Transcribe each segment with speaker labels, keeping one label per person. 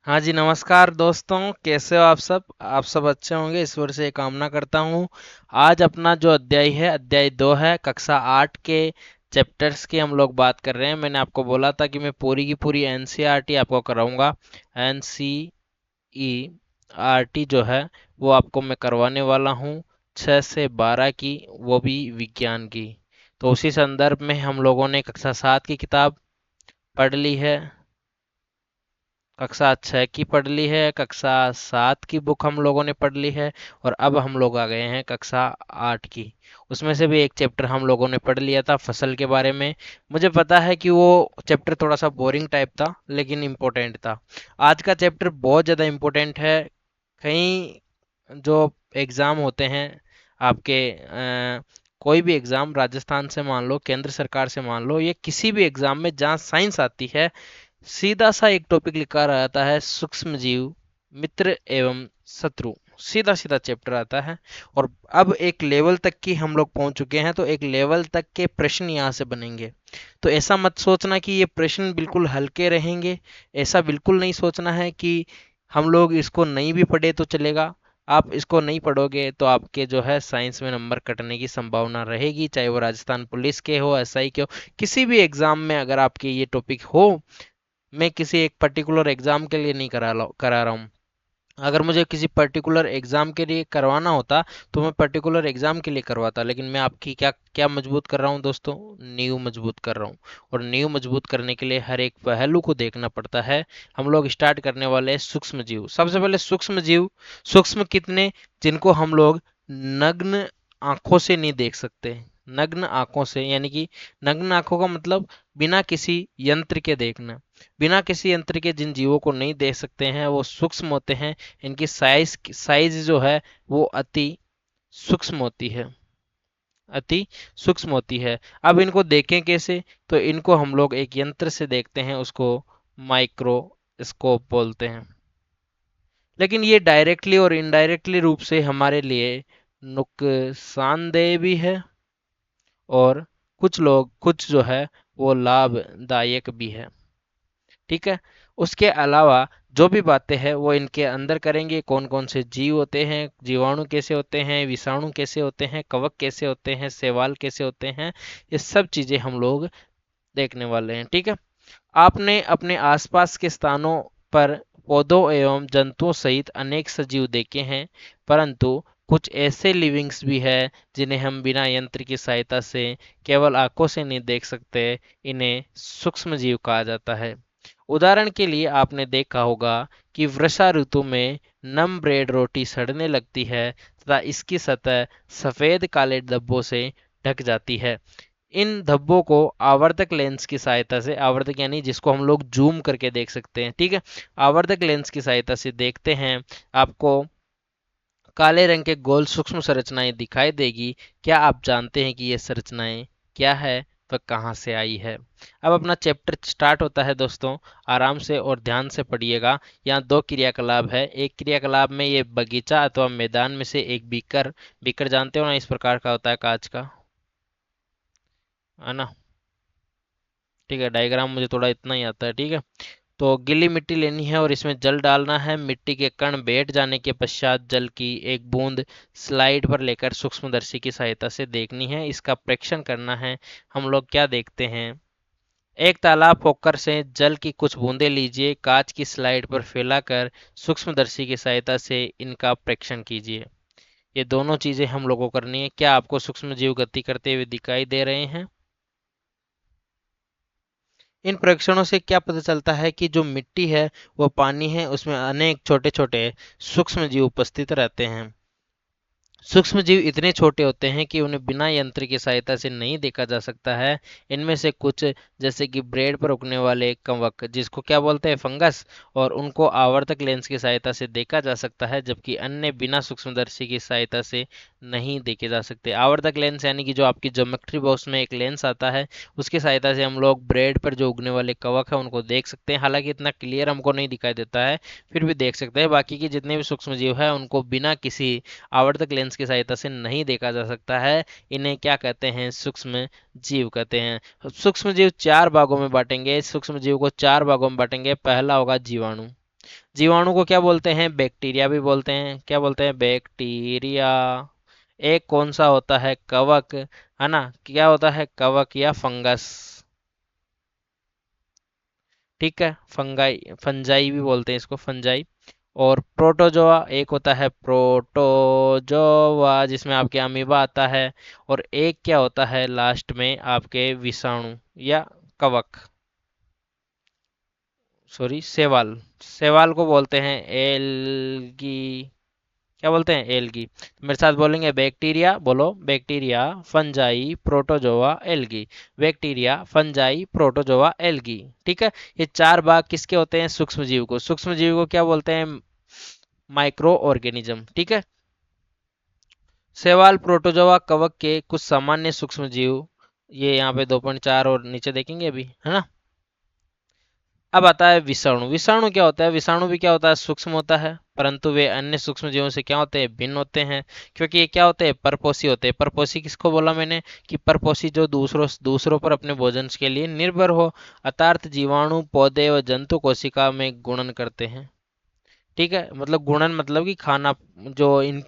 Speaker 1: हाँ जी, नमस्कार दोस्तों। कैसे हो आप सब अच्छे होंगे, ईश्वर से कामना करता हूँ। आज अपना जो अध्याय है, अध्याय 2 है, कक्षा 8 के चैप्टर्स की हम लोग बात कर रहे हैं। मैंने आपको बोला था कि मैं पूरी की पूरी एनसीईआरटी आपको कराऊंगा। एनसीईआरटी जो है वो आपको मैं करवाने वाला हूँ, 6 से 12 की, वो भी विज्ञान की। तो उसी संदर्भ में हम लोगों ने कक्षा 7 की किताब पढ़ ली है, कक्षा 6 की पढ़ ली है, कक्षा 7 की बुक हम लोगों ने पढ़ ली है, और अब हम लोग आ गए हैं कक्षा 8 की। उसमें से भी एक चैप्टर हम लोगों ने पढ़ लिया था फसल के बारे में। मुझे पता है कि वो चैप्टर थोड़ा सा बोरिंग टाइप था, लेकिन इम्पोर्टेंट था। आज का चैप्टर बहुत ज़्यादा इम्पोर्टेंट है। कहीं जो एग्ज़ाम होते हैं आपके, कोई भी एग्ज़ाम, राजस्थान से मान लो, केंद्र सरकार से मान लो, ये किसी भी एग्ज़ाम में जहाँ साइंस आती है, सीधा सा एक टॉपिक लिखा रहता है, सूक्ष्म जीव, मित्र एवं शत्रु। सीधा सीधा चैप्टर आता है। और अब एक लेवल तक की हम लोग पहुंच चुके हैं, तो एक लेवल तक के प्रश्न यहाँ से बनेंगे। तो ऐसा मत सोचना कि ये प्रश्न बिल्कुल हल्के रहेंगे। ऐसा बिल्कुल नहीं सोचना है कि हम लोग इसको नहीं भी पढ़े तो चलेगा। आप इसको नहीं पढ़ोगे तो आपके जो है साइंस में नंबर कटने की संभावना रहेगी, चाहे वो राजस्थान पुलिस के हो, एसआई के हो, किसी भी एग्जाम में अगर आपके ये टॉपिक हो। मैं किसी एक पर्टिकुलर एग्जाम के लिए नहीं करा रहा हूँ। अगर मुझे किसी पर्टिकुलर एग्जाम के लिए करवाना होता तो मैं पर्टिकुलर एग्जाम के लिए करवाता, लेकिन मैं आपकी क्या क्या मजबूत कर रहा हूँ दोस्तों, नींव मजबूत कर रहा हूँ। और नींव मजबूत करने के लिए हर एक पहलू को देखना पड़ता है। हम लोग स्टार्ट करने वाले हैं सूक्ष्म जीव। सबसे पहले सूक्ष्म जीव, सूक्ष्म कितने, जिनको हम लोग नग्न आंखों से नहीं देख सकते। नग्न आंखों से यानी कि नग्न आंखों का मतलब बिना किसी यंत्र के देखना। बिना किसी यंत्र के जिन जीवों को नहीं देख सकते हैं वो सूक्ष्म होते हैं। इनकी साइज जो है वो अति सूक्ष्म होती है, अति सूक्ष्म होती है। अब इनको देखें कैसे, तो इनको हम लोग एक यंत्र से देखते हैं, उसको माइक्रोस्कोप बोलते हैं। लेकिन ये डायरेक्टली और इनडायरेक्टली रूप से हमारे लिए नुकसानदेह भी है, और कुछ जो है वो लाभदायक भी है। ठीक है। उसके अलावा जो भी बातें हैं वो इनके अंदर करेंगे। कौन कौन से जीव होते हैं, जीवाणु कैसे होते हैं, विषाणु कैसे होते हैं, कवक कैसे होते हैं, शैवाल कैसे होते हैं, ये सब चीजें हम लोग देखने वाले हैं। ठीक है। आपने अपने आसपास के स्थानों पर पौधों एवं जंतुओं सहित अनेक सजीव देखे हैं, परंतु कुछ ऐसे लिविंग्स भी हैं जिन्हें हम बिना यंत्र की सहायता से केवल आंखों से नहीं देख सकते। इन्हें सूक्ष्म जीव कहा जाता है। उदाहरण के लिए आपने देखा होगा कि वर्षा ऋतु में नम ब्रेड रोटी सड़ने लगती है तथा इसकी सतह सफेद काले धब्बों से ढक जाती है। इन धब्बों को आवर्धक लेंस की सहायता से, आवर्धक यानी जिसको हम लोग जूम करके देख सकते हैं, ठीक है, आवर्धक लेंस की सहायता से देखते हैं, आपको काले रंग के गोल सूक्ष्म संरचनाएं दिखाई देगी। क्या आप जानते हैं कि ये संरचनाएं क्या है, वह कहाँ से आई है। अब अपना चैप्टर स्टार्ट होता है दोस्तों। आराम से और ध्यान से पढ़िएगा। यहाँ दो क्रियाकलाप है। एक क्रियाकलाप में ये बगीचा अथवा मैदान में से एक बीकर, बीकर जानते हो ना, इस प्रकार का होता है कांच का, है ना। ठीक है, डायग्राम मुझे थोड़ा इतना ही आता है। ठीक है। तो गीली मिट्टी लेनी है और इसमें जल डालना है। मिट्टी के कण बैठ जाने के पश्चात जल की एक बूंद स्लाइड पर लेकर सूक्ष्मदर्शी की सहायता से देखनी है, इसका प्रेक्षण करना है। हम लोग क्या देखते हैं, एक तालाब पोखर से जल की कुछ बूंदें लीजिए, कांच की स्लाइड पर फैलाकर सूक्ष्मदर्शी की सहायता से इनका प्रेक्षण कीजिए। ये दोनों चीजें हम लोगों को करनी है। क्या आपको सूक्ष्म जीव गति करते हुए दिखाई दे रहे हैं। इन परीक्षणों से क्या पता चलता है कि जो मिट्टी है वो पानी है, उसमें अनेक छोटे छोटे सूक्ष्म जीव उपस्थित रहते हैं। सूक्ष्म जीव इतने छोटे होते हैं कि उन्हें बिना यंत्र की सहायता से नहीं देखा जा सकता है। इनमें से कुछ, जैसे कि ब्रेड पर उगने वाले कवक, जिसको क्या बोलते हैं, फंगस, और उनको आवर्धक लेंस की सहायता से देखा जा सकता है, जबकि अन्य बिना सूक्ष्मदर्शी की सहायता से नहीं देखे जा सकते। आवर्धक लेंस यानी कि जो आपकी ज्योमेट्री बॉक्स में एक लेंस आता है, उसकी सहायता से हम लोग ब्रेड पर जो उगने वाले कवक है उनको देख सकते हैं। हालांकि इतना क्लियर हमको नहीं दिखाई देता है, फिर भी देख सकते हैं। बाकी के जितने भी सूक्ष्म जीव है उनको बिना किसी आवर्धक लेंस की सहायता से नहीं देखा जा सकता है। इन्हें क्या कहते हैं, सूक्ष्म जीव कहते हैं। सूक्ष्म जीव चार भागों में बांटेंगे, सूक्ष्म जीव को चार भागों में बांटेंगे। पहला होगा जीवाणु, जीवाणु को क्या बोलते हैं? बैक्टीरिया भी बोलते हैं। क्या बोलते हैं? बैक्टीरिया। एक कौन सा होता है? कवक, है ना? क्या होता है? कवक या फंगस। ठीक है, फंगाई, फंजाई भी बोलते हैं इसको, फंजाई। और प्रोटोजोआ, एक होता है प्रोटोजोआ जिसमें आपके अमीबा आता है। और एक क्या होता है लास्ट में आपके? विषाणु या कवक, सॉरी सेवाल। सेवाल को बोलते हैं एल्गी। क्या बोलते हैं? एल्गी। मेरे साथ बोलेंगे बैक्टीरिया, बोलो bacteria, fungi, protozoa, algae. Bacteria, fungi, protozoa, algae. ठीक है, ये चार भाग किसके होते हैं? सूक्ष्म जीव को। सूक्ष्म जीव को क्या बोलते हैं? Micro organism. ठीक है, शैवाल, प्रोटोजोआ, कवक के कुछ सामान्य सूक्ष्म जीव, ये यहाँ पे 2.4 और नीचे देखेंगे अभी, है ना? अब आता है विषाणु। विषाणु क्या होता है? विषाणु भी क्या होता है? सूक्ष्म होता है, परंतु वे अन्य सूक्ष्म जीवों से क्या होते हैं? भिन्न होते हैं, क्योंकि ये क्या होते हैं? परपोषी होते हैं। परपोषी किसको बोला मैंने? कि परपोषी जो दूसरों पर अपने भोजन के लिए निर्भर हो। अर्थात जीवाणु पौधे व जंतु कोशिका में गुणन करते हैं। ठीक है, मतलब गुणन मतलब कि खाना, जो इन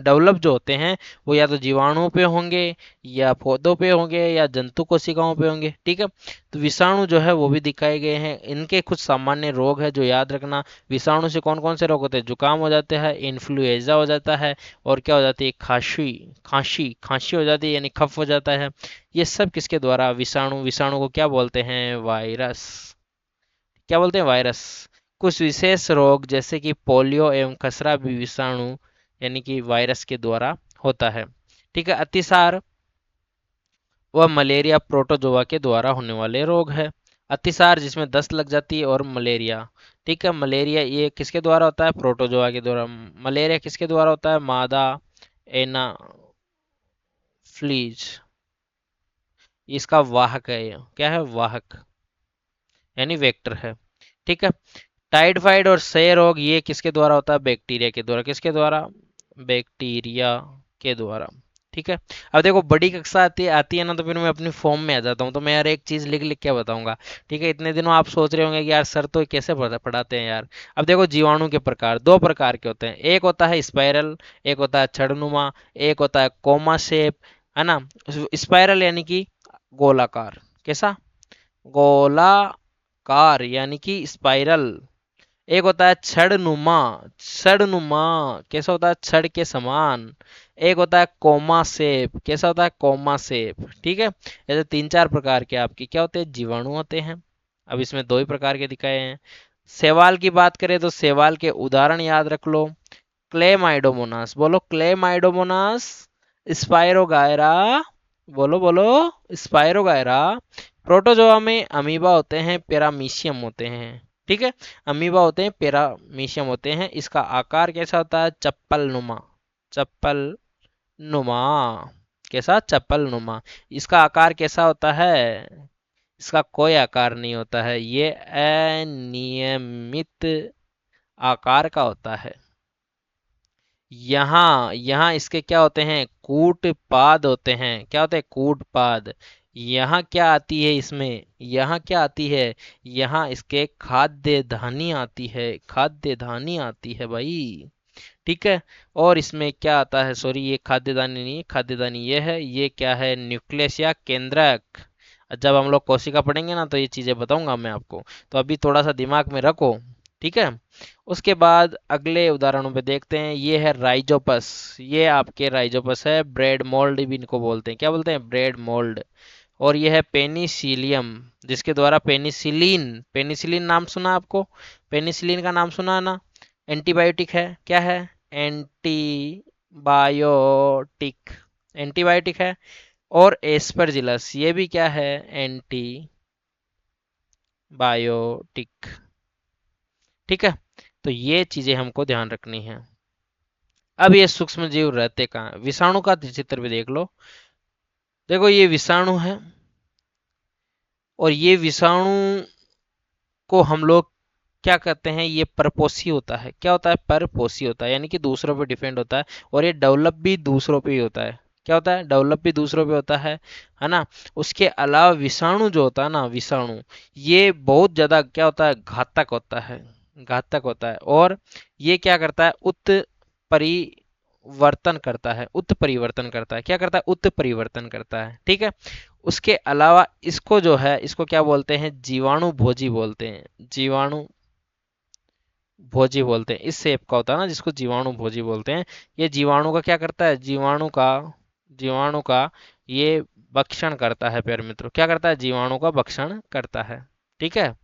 Speaker 1: डेवलप जो होते हैं वो या तो जीवाणुओं पे होंगे, या पौधों पे होंगे, या जंतु कोशिकाओं पे होंगे। ठीक है, तो विषाणु जो है वो भी दिखाए गए हैं। इनके कुछ सामान्य रोग है जो याद रखना। विषाणु से कौन कौन से रोग होते हैं? जुकाम हो जाते हैं, इन्फ्लुएंजा हो जाता है, और क्या हो जाती है? खांसी। खांसी खांसी हो जाती है, यानी कफ हो जाता है। ये सब किसके द्वारा? विषाणु। विषाणु को क्या बोलते हैं? वायरस। क्या बोलते हैं? वायरस। कुछ विशेष रोग जैसे कि पोलियो एवं खसरा भी विषाणु यानी कि वायरस के द्वारा होता है। ठीक है, अतिसार व मलेरिया प्रोटोजोआ के द्वारा होने वाले रोग है। अतिसार जिसमें दस्त लग जाती है, और मलेरिया। ठीक है, मलेरिया ये किसके द्वारा होता है? प्रोटोजोआ के द्वारा। मलेरिया किसके द्वारा होता है? मादा एनाफ्लीज, इसका वाहक है ये। क्या है? वाहक, यानी वेक्टर है। ठीक है, टाइफाइड और क्षय रोग ये किसके द्वारा होता है? बैक्टीरिया के द्वारा। किसके द्वारा? बैक्टीरिया के द्वारा। ठीक है, अब देखो बड़ी कक्षा आती है ना, तो फिर मैं अपनी फॉर्म में आ जाता हूँ, तो मैं यार एक चीज लिख लिख के बताऊंगा। ठीक है, इतने दिनों आप सोच रहे होंगे कि यार सर तो कैसे पढ़ाते हैं यार। अब देखो जीवाणु के प्रकार दो प्रकार के होते हैं। एक होता है स्पाइरल, एक होता है छड़नुमा, एक होता है कोमा शेप, है ना? स्पाइरल यानी कि गोलाकार। कैसा? गोलाकार यानी कि स्पाइरल। एक होता है छड़नुमा। छड़नुमा कैसा होता है? छड़ के समान। एक होता है कोमा सेप। कैसा होता है? कोमा सेप। ठीक है, ऐसे तीन चार प्रकार के आपके क्या होते हैं? जीवाणु होते हैं। अब इसमें दो ही प्रकार के दिखाए हैं। सेवाल की बात करें तो सेवाल के उदाहरण याद रख लो। क्लेमाइडोमोनास, बोलो क्लेमाइडोमोनास। स्पाइरोगायरा, बोलो बोलो, स्पाइरोगायरा। प्रोटोजोआ में अमीबा होते हैं, पेरामीशियम होते हैं। ठीक है, अमीबा होते हैं, पेरामीशियम होते हैं। इसका आकार कैसा होता है? चप्पल नुमा। चप्पल नुमा। कैसा? चप्पल नुमा। इसका आकार कैसा होता है? इसका कोई आकार नहीं होता है, ये अनियमित आकार का होता है। यहाँ यहाँ इसके क्या होते हैं? कूटपाद होते हैं। क्या होते हैं? कूटपाद। यहाँ क्या आती है इसमें? यहाँ क्या आती है? यहाँ इसके खाद्य धानी आती है। खाद्य धानी आती है भाई। ठीक है, और इसमें क्या आता है? सॉरी, ये खाद्यदानी नहीं है, खाद्यदानी ये है। ये क्या है? न्यूक्लियस या केंद्रक। जब हम लोग कोशिका पढ़ेंगे ना, तो ये चीजें बताऊंगा मैं आपको, तो अभी थोड़ा सा दिमाग में रखो। ठीक है, उसके बाद अगले उदाहरणों पे देखते हैं। ये है राइजोपस। ये आपके राइजोपस है, ब्रेड मोल्ड भी इनको बोलते हैं। क्या बोलते हैं? Bread mould. और ये है पेनिसिलियम, जिसके द्वारा पेनिसिलिन, पेनिसिलिन नाम सुना आपको? पेनिसिलिन का नाम सुना है ना? एंटीबायोटिक है। क्या है? एंटीबायोटिक। एंटीबायोटिक है। और एस्परजिलस ये भी क्या है? एंटीबायोटिक। ठीक है, तो ये चीजें हमको ध्यान रखनी है। अब ये सूक्ष्म जीव रहते कहाँ हैं? विषाणु का चित्र भी देख लो। देखो ये विषाणु है, और ये विषाणु को हम लोग क्या कहते हैं? ये परपोषी होता है। क्या होता है? परपोषी होता है, यानी कि दूसरों पे डिपेंड होता है, और ये डेवलप भी दूसरों पे ही होता है। क्या होता है? डेवलप भी दूसरों पे होता है ना? उसके अलावा विषाणु जो होता है ना, विषाणु ये बहुत ज्यादा क्या होता है? घातक होता है। घातक होता है। और ये क्या करता है, उत्परिवर्तन करता है, उत्परिवर्तन करता है, क्या करता है, उत्परिवर्तन करता है। ठीक है। उसके अलावा इसको जो है, इसको क्या बोलते हैं, जीवाणु भोजी बोलते हैं, जीवाणु भोजी बोलते हैं। इस सेप का होता है ना, जिसको जीवाणु भोजी बोलते हैं। ये जीवाणु का क्या करता है, जीवाणु का ये भक्षण करता है प्यारे मित्रों, क्या करता है, जीवाणु का भक्षण करता है। ठीक है।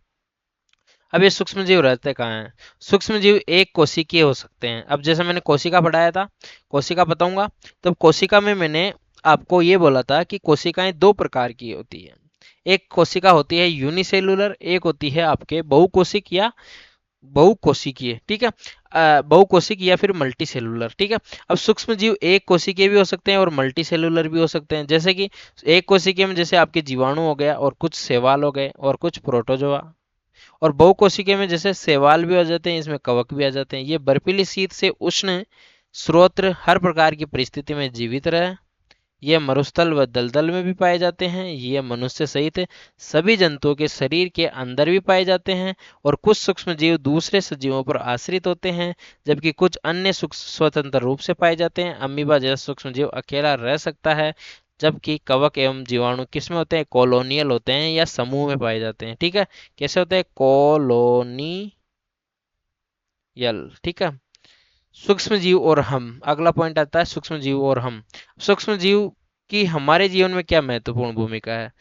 Speaker 1: अब ये सूक्ष्म जीव रहते कहाँ हैं, सूक्ष्म जीव एक कोशिकीय हो सकते हैं। अब जैसे मैंने कोशिका पढ़ाया था, कोशिका बताऊंगा, तो कोशिका में मैंने आपको ये बोला था कि कोशिकाएं दो प्रकार की होती है। एक कोशिका होती है यूनिसेलुलर, एक होती है आपके बहुकोशिक या बहुकोशिकीय। ठीक है। बहुकोशिक या फिर मल्टी सेलुलर। ठीक है। अब सूक्ष्म जीव एक कोशिकीय भी हो सकते हैं और मल्टी सेलुलर भी हो सकते हैं। जैसे कि एक कोशिकीय में जैसे आपके जीवाणु हो गया और कुछ शैवाल हो गए और कुछ प्रोटोजोआ, और बहुकोशिकीय में जैसे शैवाल भी आ जाते हैं, इसमें कवक भी आ जाते हैं। ये बर्फीली शीत से उष्ण स्रोत हर प्रकार की परिस्थिति में जीवित रहे। ये मरुस्थल व दलदल में भी पाए जाते हैं। ये मनुष्य सहित सभी जंतुओं के शरीर के अंदर भी पाए जाते हैं। और कुछ सूक्ष्म जीव दूसरे सजीवों पर आश्रित होते हैं, जबकि कुछ अन्य स्वतंत्र रूप से पाए जाते हैं। अमीबा जैसा सूक्ष्म जीव अकेला रह सकता है, जबकि कवक एवं जीवाणु किसमें होते हैं, कॉलोनियल होते हैं या समूह में पाए जाते हैं। ठीक है। कैसे होते हैं, कॉलोनियल। ठीक है। सूक्ष्म जीव और हम, अगला पॉइंट आता है सूक्ष्म जीव और हम। सूक्ष्म जीव की हमारे जीवन में क्या महत्वपूर्ण भूमिका है।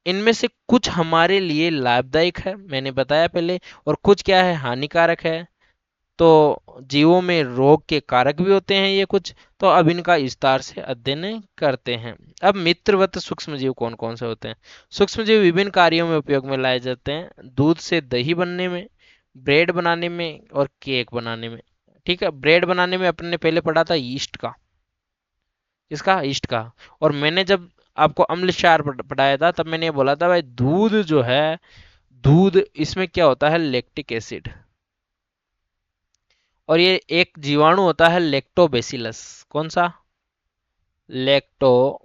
Speaker 1: इनमें से कुछ हमारे लिए लाभदायक है, मैंने बताया पहले, और कुछ क्या है, हानिकारक है। तो जीवों में रोग के कारक भी होते हैं ये कुछ। तो अब इनका विस्तार से अध्ययन करते हैं। अब मित्रवत सूक्ष्म जीव कौन कौन से होते हैं। सूक्ष्म जीव विभिन्न कार्यों में उपयोग में लाए जाते हैं, दूध से दही बनने में, ब्रेड बनाने में और केक बनाने में। ठीक है। ब्रेड बनाने में अपने ने पहले पढ़ा था ईस्ट का, इसका ईस्ट का। और मैंने जब आपको अम्ल क्षार पढ़ाया था, तब मैंने ये बोला था भाई दूध जो है, दूध इसमें क्या होता है, लैक्टिक एसिड। और ये एक जीवाणु होता है लेक्टोबेसिलस। कौन सा, लेक्टोबेसिलस।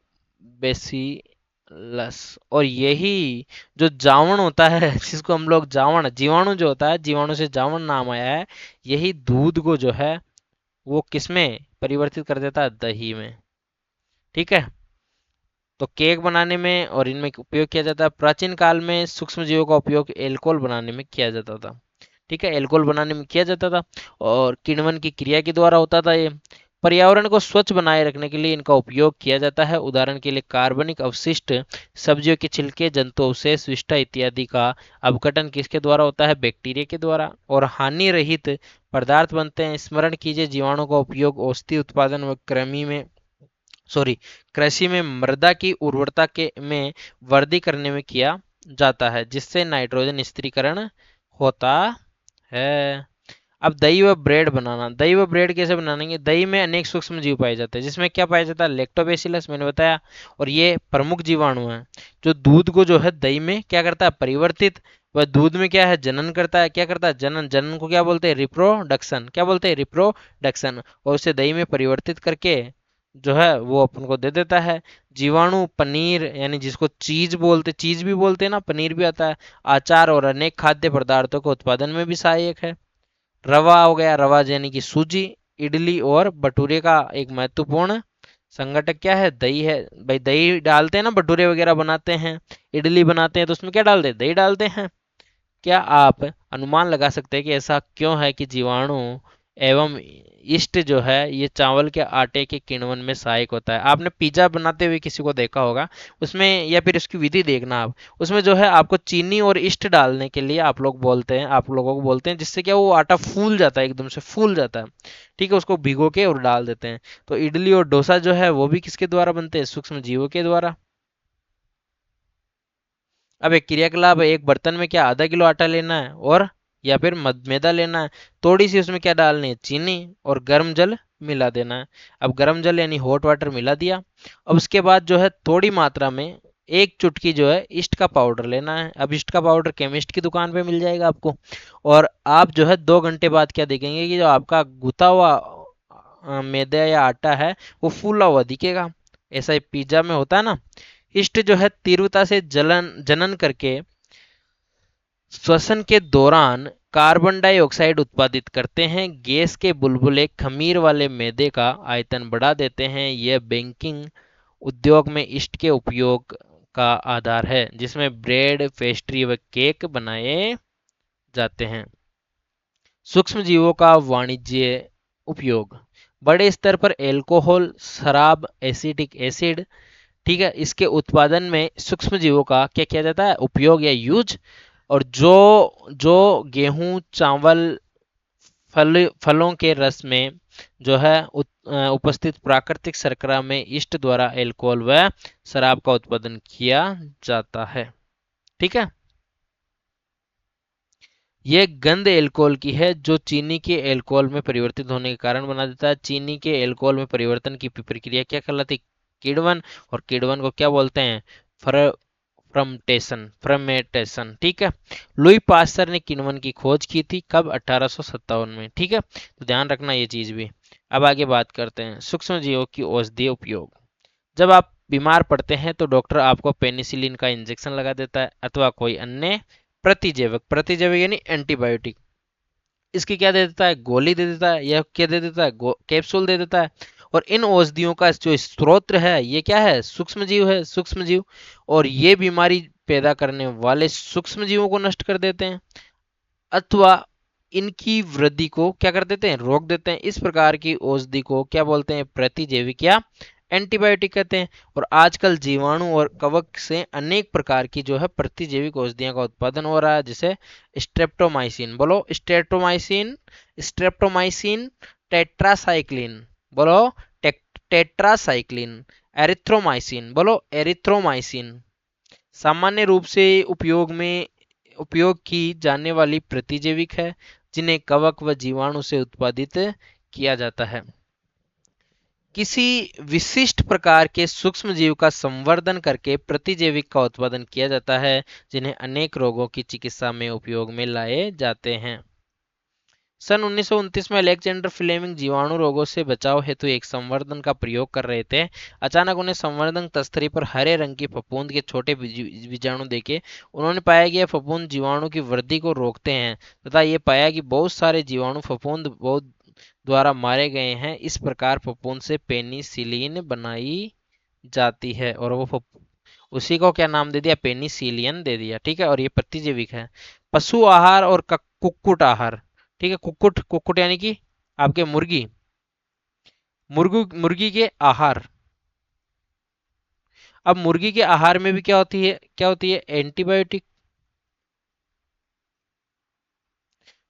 Speaker 1: और यही जो जावण होता है जिसको हम लोग जावण, जीवाणु जो होता है, जीवाणु से जावण नाम आया है, यही दूध को जो है वो किसमें परिवर्तित कर देता है, दही में। ठीक है। तो केक बनाने में और इनमें उपयोग किया जाता है। प्राचीन काल में सूक्ष्म जीवों का उपयोग एल्कोहल बनाने में किया जाता था। ठीक है। एल्कोहल बनाने में किया जाता था और किण्वन की क्रिया के द्वारा होता था ये। पर्यावरण को स्वच्छ बनाए रखने के लिए इनका उपयोग किया जाता है। उदाहरण के लिए कार्बनिक अवशिष्ट, सब्जियों के छिलके, जंतु अवशेष, विष्ठा इत्यादि का अपघटन किसके द्वारा होता है, बैक्टीरिया के द्वारा। और हानि रहित पदार्थ बनते हैं। स्मरण कीजिए, जीवाणु का उपयोग औषधि उत्पादन व कृषि में मृदा की उर्वरता के में वृद्धि करने में किया जाता है, जिससे नाइट्रोजन स्थिरीकरण होता है। अब दही व ब्रेड बनाना। दही व ब्रेड कैसे बनाएंगे। दही में अनेक सूक्ष्म जीव पाए जाते हैं, जिसमें क्या पाया जाता है, लैक्टोबैसिलस, मैंने बताया। और ये प्रमुख जीवाणु है जो दूध को जो है दही में क्या करता है, परिवर्तित। वह दूध में क्या है, जनन करता है। क्या करता है, जनन। जनन को क्या बोलते हैं, रिप्रोडक्शन। क्या बोलते हैं, रिप्रोडक्शन। और उसे दही में परिवर्तित करके जो है वो अपन को दे देता है। जीवाणु पनीर, यानी जिसको चीज बोलते, चीज भी बोलते हैं ना, पनीर भी आता है। आचार और अनेक खाद्य पदार्थों के उत्पादन में भी सहायक है। रवा हो गया, रवा यानी कि सूजी। इडली और भटूरे का एक महत्वपूर्ण संगठक क्या है, दही है। भाई दही डालते हैं ना, भटूरे वगैरह बनाते हैं, इडली बनाते हैं, तो उसमें क्या डालते हैं, दही डालते हैं। क्या आप अनुमान लगा सकते हैं कि ऐसा क्यों है कि जीवाणु एवं यीस्ट जो है ये चावल के आटे के किण्वन में सहायक होता है। आपने पिज्जा बनाते हुए किसी को देखा होगा, उसमें या फिर उसकी विधि देखना आप, उसमें जो है आपको चीनी और यीस्ट डालने के लिए आप लोग बोलते हैं, आप लोगों को बोलते हैं, जिससे क्या वो आटा फूल जाता है, एकदम से फूल जाता है। ठीक है। उसको भिगो के और डाल देते हैं। तो इडली और डोसा जो है वो भी किसके द्वारा बनते हैं, सूक्ष्म जीवों के द्वारा। अब एक क्रियाकलाप है, एक बर्तन में क्या आधा किलो आटा लेना है और या फिर मैदा लेना है। थोड़ी सी उसमें क्या डालनी है, चीनी, और गर्म जल मिला देना है। अब गर्म जल यानी हॉट वाटर मिला दिया। अब उसके बाद जो है थोड़ी मात्रा में एक चुटकी जो है ईस्ट का पाउडर लेना है। अब ईस्ट का पाउडर केमिस्ट की दुकान पे मिल जाएगा आपको। और आप जो है 2 घंटे बाद क्या देखेंगे कि जो आपका गुथा हुआ मैदा या आटा है वो फूला हुआ दिखेगा। ऐसा ही पिज्जा में होता है ना। इष्ट जो है तीव्रता से जनन करके श्वसन के दौरान कार्बन डाइऑक्साइड उत्पादित करते हैं। गैस के बुलबुले खमीर वाले मैदे का आयतन बढ़ा देते हैं। यह बेकिंग उद्योग में ईस्ट के उपयोग का आधार है, जिसमें ब्रेड, पेस्ट्री व केक बनाए जाते हैं। सूक्ष्म जीवों का वाणिज्य उपयोग। बड़े स्तर पर एल्कोहल, शराब, एसिटिक एसिड, ठीक है, इसके उत्पादन में सूक्ष्म जीवों का क्या किया जाता है, उपयोग या यूज। और जो जो गेहूं, चावल, फलों के रस में जो है उपस्थित प्राकृतिक शर्करा में ईस्ट द्वारा एल्कोहल व शराब का उत्पादन किया जाता है। ठीक है, यह गंध एल्कोहल की है, जो चीनी के एल्कोहल में परिवर्तित होने के कारण बना देता है। चीनी के एल्कोहल में परिवर्तन की प्रक्रिया क्या कहलाती है, किण्वन। और किण्वन को क्या बोलते हैं, फर्मेंटेशन। ठीक है, लुई पास्चर ने किण्वन की खोज की थी, कब, 1857 में। ठीक है, तो ध्यान रखना ये चीज भी। अब आगे बात करते हैं सूक्ष्म जीवों की औषधीय उपयोग। जब आप बीमार पड़ते हैं तो डॉक्टर आपको पेनिसिलिन का इंजेक्शन लगा देता है अथवा कोई अन्य प्रतिजैविक, प्रतिजैविक यानी एंटीबायोटिक, इसकी क्या दे देता है, गोली दे देता है, या क्या दे देता है, कैप्सूल दे देता है। और इन औषधियों का जो स्रोत है ये क्या है, सूक्ष्म जीव है, सूक्ष्म जीव। और ये बीमारी पैदा करने वाले सूक्ष्म जीवों को नष्ट कर देते हैं अथवा इनकी वृद्धि को क्या कर देते हैं, रोक देते हैं। इस प्रकार की औषधि को क्या बोलते हैं, प्रतिजैविक या एंटीबायोटिक कहते हैं। और आजकल जीवाणु और कवक से अनेक प्रकार की जो है प्रतिजैविक औषधियों का उत्पादन हो रहा है, जैसे स्ट्रेप्टोमाइसिन, बोलो स्ट्रेप्टोमाइसिन, स्ट्रेप्टोमाइसिन, टेट्रासाइक्लिन, बोलो टेट्रासाइक्लिन, एरिथ्रोमाइसिन, बोलो एरिथ्रोमाइसिन। सामान्य रूप से उपयोग की जाने वाली प्रतिजैविक है, जिन्हें कवक व जीवाणु से उत्पादित किया जाता है। किसी विशिष्ट प्रकार के सूक्ष्म जीव का संवर्धन करके प्रतिजैविक का उत्पादन किया जाता है, जिन्हें अनेक रोगों की चिकित्सा में उपयोग में लाए जाते हैं। सन 1929 में अलेक्जेंडर फ्लेमिंग जीवाणु रोगों से बचाव हेतु एक संवर्धन का प्रयोग कर रहे थे। अचानक उन्हें संवर्धन तस्तरी पर हरे रंग की फफूंद के छोटे बीजाणु देखे। उन्होंने पाया कि यह फफूंद जीवाणु की वृद्धि को रोकते हैं तथा ये पाया कि बहुत सारे जीवाणु फफूंद बहुत द्वारा मारे गए हैं। इस प्रकार फफूंद से पेनिसिलिन बनाई जाती है और उसी को क्या नाम दे दिया, पेनिसिलियन दे दिया। ठीक है, और ये प्रतिजैविक है। पशु आहार और कुक्कुट आहार। ठीक है, कुक्कुट, कुक्कुट यानी कि आपके मुर्गी, मुर्गी के आहार। अब मुर्गी के आहार में भी क्या होती है, क्या होती है, एंटीबायोटिक।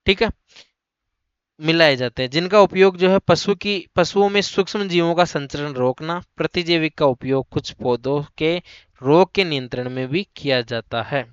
Speaker 1: ठीक है, मिलाए जाते हैं, जिनका उपयोग जो है पशुओं में सूक्ष्म जीवों का संचरण रोकना। प्रतिजैविक का उपयोग कुछ पौधों के रोग के नियंत्रण में भी किया जाता है।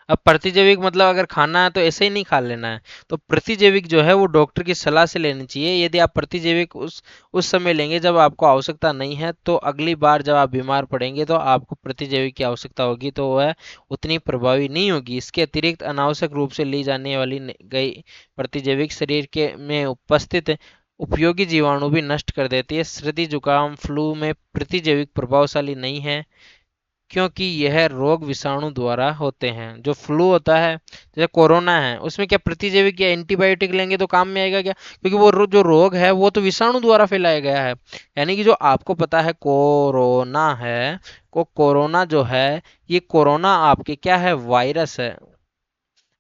Speaker 1: अब प्रतिजैविक मतलब अगर खाना है तो ऐसे ही नहीं खा लेना है, तो प्रतिजैविक जो है वो डॉक्टर की सलाह से लेनी चाहिए। यदि आप प्रतिजैविक उस समय लेंगे जब आपको आवश्यकता नहीं है, तो अगली बार जब आप बीमार पड़ेंगे तो आपको प्रतिजैविक की आवश्यकता होगी तो वह उतनी प्रभावी नहीं होगी। इसके अतिरिक्त अनावश्यक रूप से ली जाने वाली गई प्रतिजैविक शरीर के में उपस्थित उपयोगी जीवाणु भी नष्ट कर देती है। सर्दी, जुकाम, फ्लू में प्रतिजैविक प्रभावशाली नहीं है, क्योंकि यह रोग विषाणु द्वारा होते हैं। जो फ्लू होता है, जैसे कोरोना है, उसमें क्या प्रतिजैविक या एंटीबायोटिक लेंगे तो काम में आएगा क्या, क्योंकि वो जो रोग है वो तो विषाणु द्वारा फैलाया गया है। यानी कि जो आपको पता है कोरोना है, कोरोना जो है, ये कोरोना आपके क्या है, वायरस है।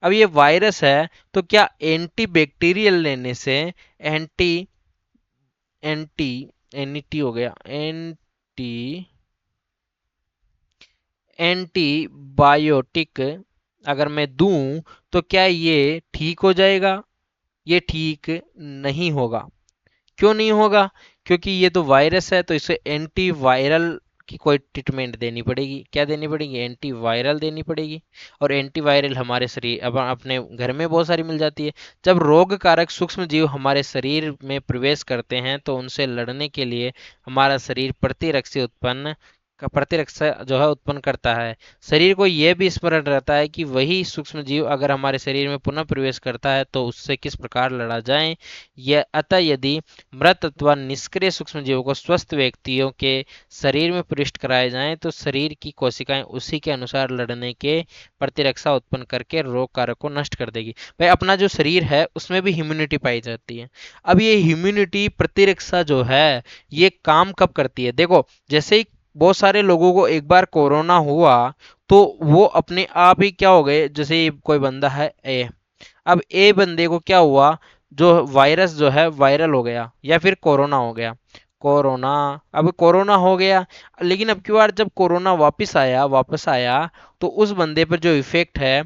Speaker 1: अब ये वायरस है तो क्या एंटीबैक्टीरियल लेने से, एंटी एंटी एनटी हो गया, एंटीबायोटिक अगर मैं दूं तो क्या ये ठीक हो जाएगा, ये ठीक नहीं होगा। क्यों नहीं होगा, क्योंकि ये तो वायरस है, तो इसे एंटीवायरल की कोई ट्रीटमेंट देनी पड़ेगी। क्या देनी पड़ेगी, एंटीवायरल देनी पड़ेगी। और एंटीवायरल हमारे शरीर अब अपने घर में बहुत सारी मिल जाती है। जब रोग कारक सूक्ष्म जीव हमारे शरीर में प्रवेश करते हैं तो उनसे लड़ने के लिए हमारा शरीर प्रतिरक्षी उत्पन्न का प्रतिरक्षा जो है उत्पन्न करता है। शरीर को यह भी स्मरण रहता है कि वही सूक्ष्म जीव अगर हमारे शरीर में पुनः प्रवेश करता है तो उससे किस प्रकार लड़ा जाए। यह अतः यदि मृत अथवा निष्क्रिय सूक्ष्म जीवों को स्वस्थ व्यक्तियों के शरीर में प्रविष्ट कराए जाएं तो शरीर की कोशिकाएं उसी के अनुसार लड़ने के प्रतिरक्षा उत्पन्न करके रोग कारक को नष्ट कर देगी। भाई अपना जो शरीर है उसमें भी ह्यूमिनिटी पाई जाती है। अब ये ह्यूमिनिटी प्रतिरक्षा जो है ये काम कब करती है, देखो जैसे ही बहुत सारे लोगों को एक बार कोरोना हुआ तो वो अपने आप ही क्या हो गए, जैसे कोई बंदा है ए, अब ए बंदे को क्या हुआ, जो वायरस जो है वायरल हो गया या फिर कोरोना हो गया, कोरोना, अब कोरोना हो गया, लेकिन अब की बार जब कोरोना वापस आया तो उस बंदे पर जो इफेक्ट है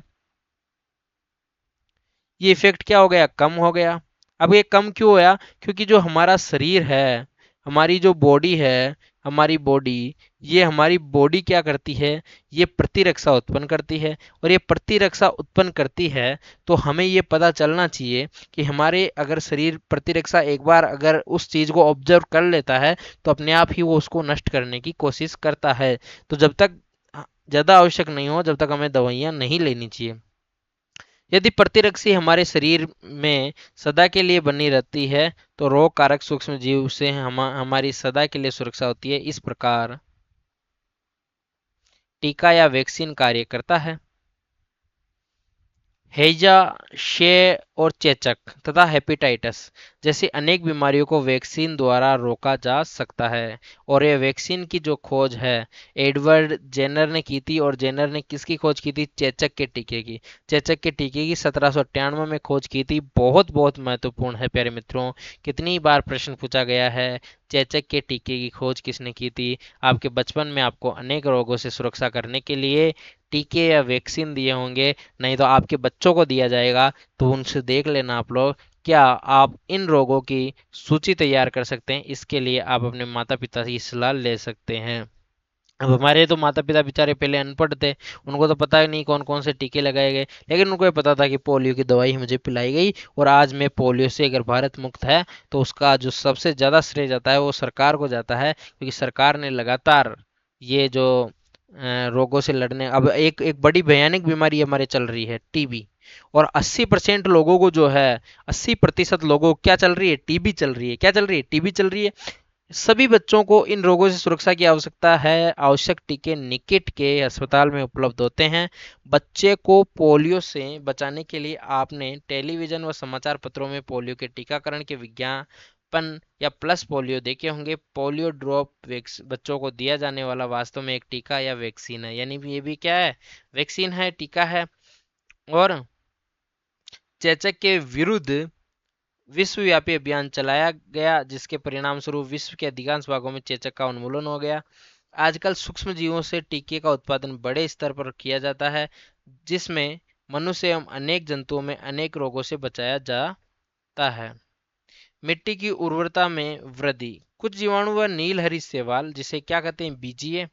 Speaker 1: ये इफेक्ट क्या हो गया, कम हो गया। अब ये कम क्यों होया, क्योंकि जो हमारा शरीर है, हमारी जो बॉडी है, हमारी बॉडी, ये हमारी बॉडी क्या करती है, ये प्रतिरक्षा उत्पन्न करती है। और ये प्रतिरक्षा उत्पन्न करती है तो हमें ये पता चलना चाहिए कि हमारे अगर शरीर प्रतिरक्षा एक बार अगर उस चीज को ऑब्जर्व कर लेता है तो अपने आप ही वो उसको नष्ट करने की कोशिश करता है। तो जब तक ज्यादा आवश्यक नहीं हो जब तक हमें दवाइयां नहीं लेनी चाहिए। यदि प्रतिरक्षी हमारे शरीर में सदा के लिए बनी रहती है तो रोग कारक सूक्ष्म जीव से हमारी सदा के लिए सुरक्षा होती है। इस प्रकार टीका या वैक्सीन कार्य करता है। हैजा, क्षय और चेचक तथा हेपेटाइटिस जैसी अनेक बीमारियों को वैक्सीन द्वारा रोका जा सकता है। और ये वैक्सीन की जो खोज है एडवर्ड जेनर ने की थी। और जेनर ने किसकी खोज की थी, चेचक के टीके की। चेचक के टीके की 1798 में खोज की थी। बहुत बहुत महत्वपूर्ण है प्यारे मित्रों, कितनी बार प्रश्न पूछा गया है चेचक के टीके की खोज किसने की थी। आपके बचपन में आपको अनेक रोगों से सुरक्षा करने के लिए टीके या वैक्सीन दिए होंगे, नहीं तो आपके बच्चों को दिया जाएगा। तो उनसे देख लेना आप लोग क्या आप इन रोगों की सूची तैयार कर सकते हैं। इसके लिए आप अपने माता पिता की सलाह ले सकते हैं। अब हमारे तो माता पिता बेचारे पहले अनपढ़ थे, उनको तो पता ही नहीं कौन कौन से टीके लगाए गए, लेकिन उनको ये पता था कि पोलियो की दवाई मुझे पिलाई गई और आज मैं पोलियो से अगर भारत मुक्त है तो उसका जो सबसे ज़्यादा श्रेय जाता है वो सरकार को जाता है, क्योंकि सरकार ने लगातार ये जो रोगों से लड़ने, अब एक एक बड़ी भयानक बीमारी हमारे चल रही है टीबी। और 80% लोगों को जो है 80% लोगों को क्या चल रही है, टीबी चल रही है। क्या चल रही है, टीबी चल रही है। सभी बच्चों को इन रोगों से सुरक्षा की आवश्यकता है। आवश्यक टीके निकट के अस्पताल में उपलब्ध होते हैं। बच्चे को पोलियो से बचाने के लिए आपने टेलीविजन व समाचार पत्रों में पोलियो के टीकाकरण के विज्ञापन या प्लस पोलियो देखे होंगे। पोलियो ड्रॉप बच्चों को दिया जाने वाला वास्तव में एक टीका या वैक्सीन है, यानी ये भी क्या है, वैक्सीन है, टीका है। और चेचक के विरुद्ध विश्वव्यापी अभियान चलाया गया जिसके परिणाम स्वरूप विश्व के अधिकांश भागों में चेचक का उन्मूलन हो गया। आजकल सूक्ष्म जीवों से टीके का उत्पादन बड़े स्तर पर किया जाता है जिसमें मनुष्य एवं अनेक जंतुओं में अनेक रोगों से बचाया जाता है। मिट्टी की उर्वरता में वृद्धि, कुछ जीवाणु व नीलहरी शैवाल जिसे क्या कहते हैं, बीजीए,